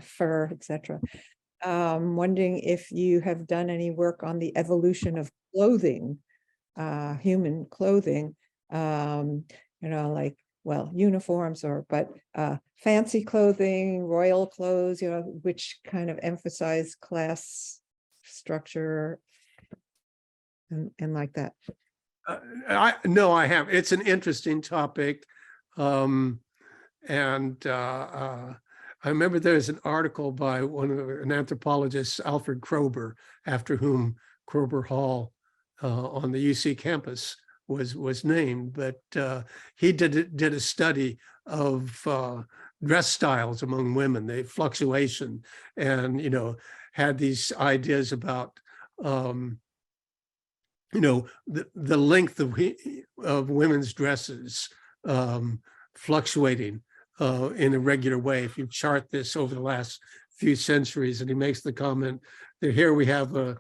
fur, etc. Wondering if you have done any work on the evolution of clothing, human clothing, like, well, uniforms but fancy clothing, royal clothes, which kind of emphasize class structure and like that. No, I have. It's an interesting topic. And I remember there's an article by an anthropologist, Alfred Kroeber, after whom Kroeber Hall on the UC campus was named, but he did a study of dress styles among women, the fluctuation, and had these ideas about the length of women's dresses fluctuating in a regular way. If you chart this over the last few centuries, and he makes the comment that here we have a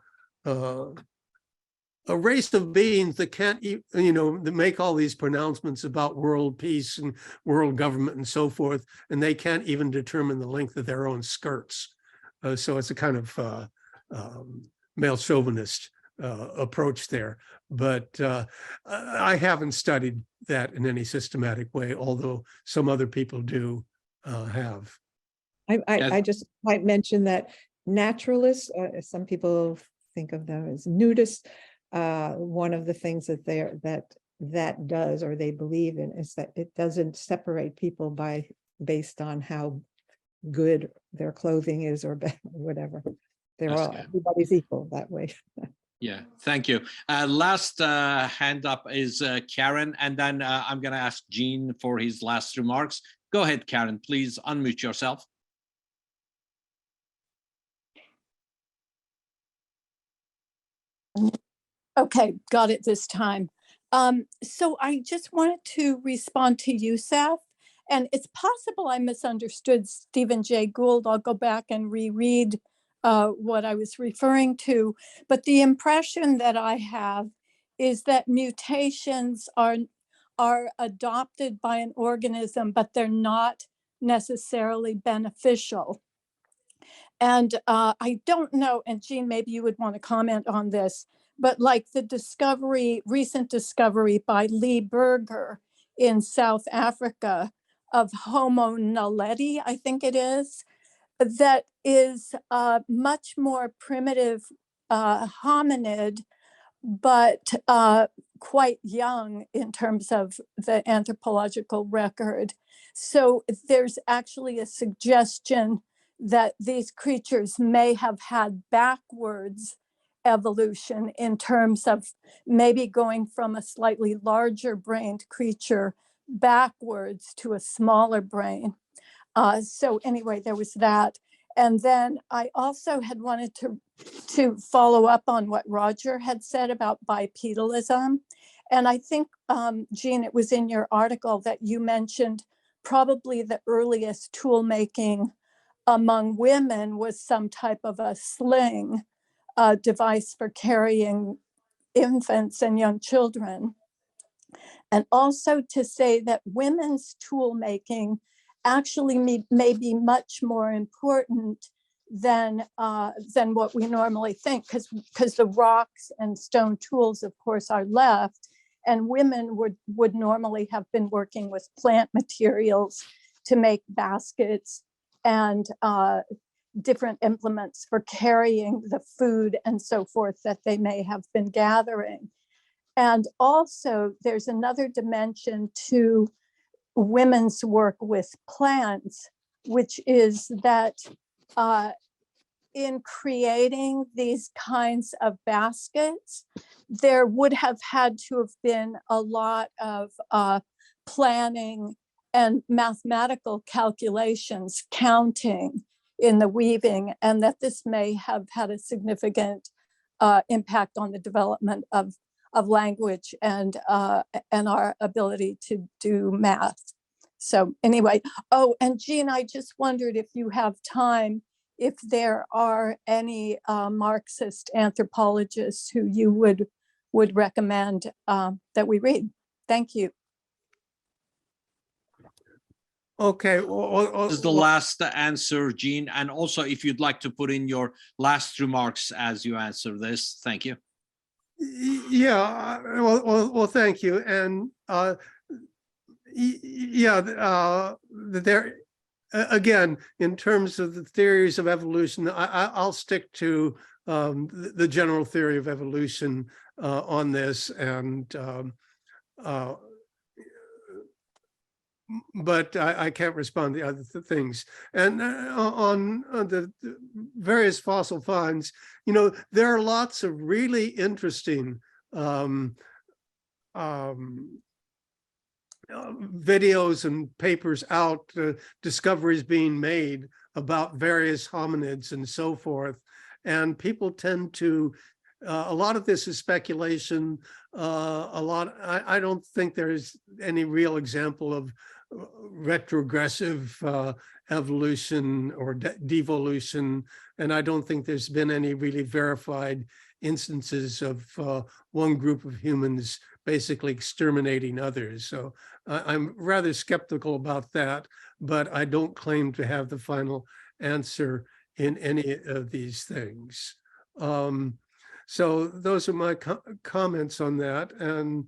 race of beings that can't, that make all these pronouncements about world peace and world government and so forth, and they can't even determine the length of their own skirts. So it's a kind of male chauvinist approach there. But I haven't studied that in any systematic way, although some other people do have. I just might mention that naturalists, some people think of them as nudists. One of the things that does, or they believe in, is that it doesn't separate people based on how good their clothing is or whatever. Everybody's equal that way. Yeah, thank you. Last hand up is Karen, and then I'm going to ask Gene for his last remarks. Go ahead, Karen, please unmute yourself. Okay, got it this time. So I just wanted to respond to you, Seth, and it's possible I misunderstood Stephen Jay Gould. I'll go back and reread what I was referring to, but the impression that I have is that mutations are adopted by an organism, but they're not necessarily beneficial. And I don't know, and Gene, maybe you would want to comment on this, but like the recent discovery by Lee Berger in South Africa of Homo naledi, I think it is, that is a much more primitive hominid, but quite young in terms of the anthropological record. So there's actually a suggestion that these creatures may have had backwards evolution in terms of maybe going from a slightly larger brained creature backwards to a smaller brain. So anyway, there was that. And then I also had wanted to follow up on what Roger had said about bipedalism. And I think, Jean, it was in your article that you mentioned probably the earliest tool making among women was some type of a sling device for carrying infants and young children. And also to say that women's tool making actually may be much more important than what we normally think, because the rocks and stone tools, of course, are left, and women would normally have been working with plant materials to make baskets and different implements for carrying the food and so forth that they may have been gathering. And also there's another dimension to women's work with plants, which is that in creating these kinds of baskets, there would have had to have been a lot of planning and mathematical calculations, counting in the weaving, and that this may have had a significant impact on the development of language and our ability to do math. So anyway, oh, and Jean, I just wondered if you have time, if there are any Marxist anthropologists who you would recommend that we read. Thank you. Okay. This is the last answer, Jean. And also, if you'd like to put in your last remarks as you answer this, thank you. Yeah, well, thank you. And there, again, in terms of the theories of evolution, I'll stick to the general theory of evolution on this, and but I can't respond to other things. And on the various fossil finds, you know, there are lots of really interesting videos and papers out, discoveries being made about various hominids and so forth. And people tend to, a lot of this is speculation. I don't think there's any real example of retrogressive evolution or devolution, and I don't think there's been any really verified instances of one group of humans basically exterminating others. So I'm rather skeptical about that, but I don't claim to have the final answer in any of these things. So those are my comments on that. And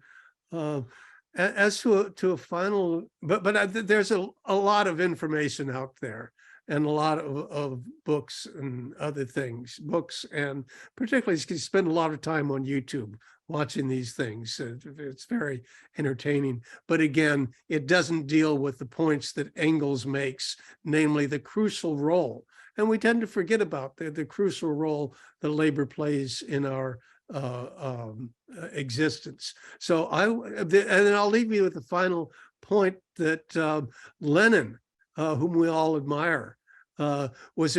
as to a final, but there's a lot of information out there, and a lot of books and other things, and particularly you spend a lot of time on YouTube watching these things. It's very entertaining, but again, it doesn't deal with the points that Engels makes, namely the crucial role. And we tend to forget about the crucial role that labor plays in our existence. So and then I'll leave you with the final point that Lenin, whom we all admire, was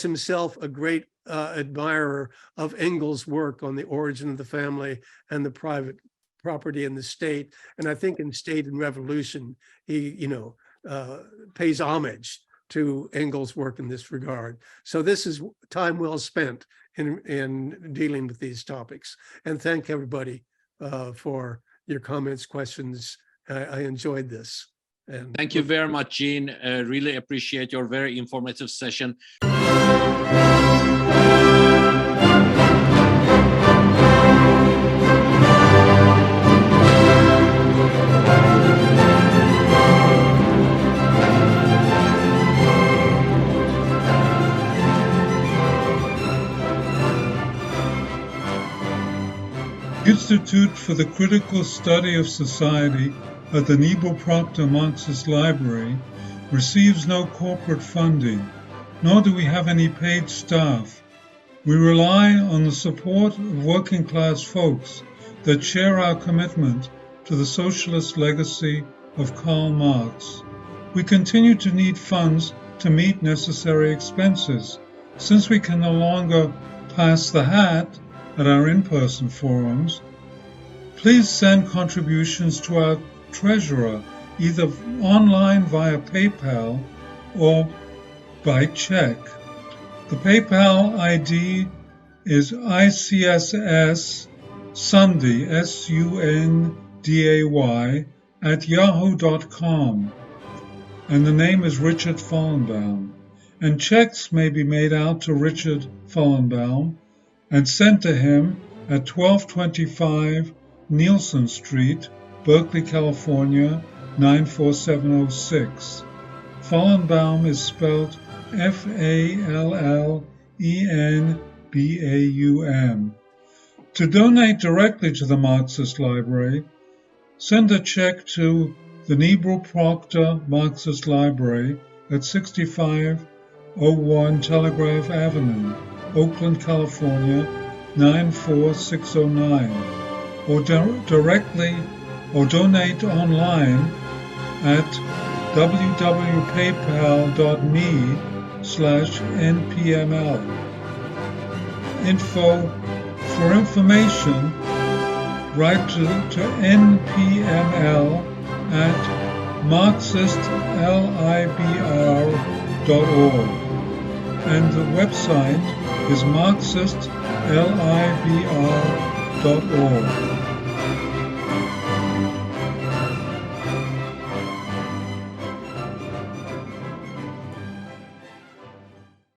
himself a great admirer of Engels' work on the origin of the family and the private property and the state. And I think in State and Revolution, he, pays homage to Engels' work in this regard. So this is time well spent in dealing with these topics. And thank everybody for your comments, questions. I enjoyed this. And thank you very much, Jean. Really appreciate your very informative session. Institute for the Critical Study of Society at the Nebo Proctor Marxist Library receives no corporate funding, nor do we have any paid staff. We rely on the support of working class folks that share our commitment to the socialist legacy of Karl Marx. We continue to need funds to meet necessary expenses. Since we can no longer pass the hat at our in-person forums, Please send contributions to our treasurer, either online via PayPal or by check. The PayPal ID is ICSS Sunday, SUNDAY, @yahoo.com. And the name is Richard Fallenbaum. And checks may be made out to Richard Fallenbaum and sent to him at 1225 Nielsen Street, Berkeley, California, 94706. Fallenbaum is spelled Fallenbaum. To donate directly to the Marxist Library, send a check to the Nebel Proctor Marxist Library at 6501 Telegraph Avenue, Oakland, California, 94609, or directly or donate online at www.paypal.me/npml. For information, write to npml at marxistlibr.org, and the website is marxistlibr.org.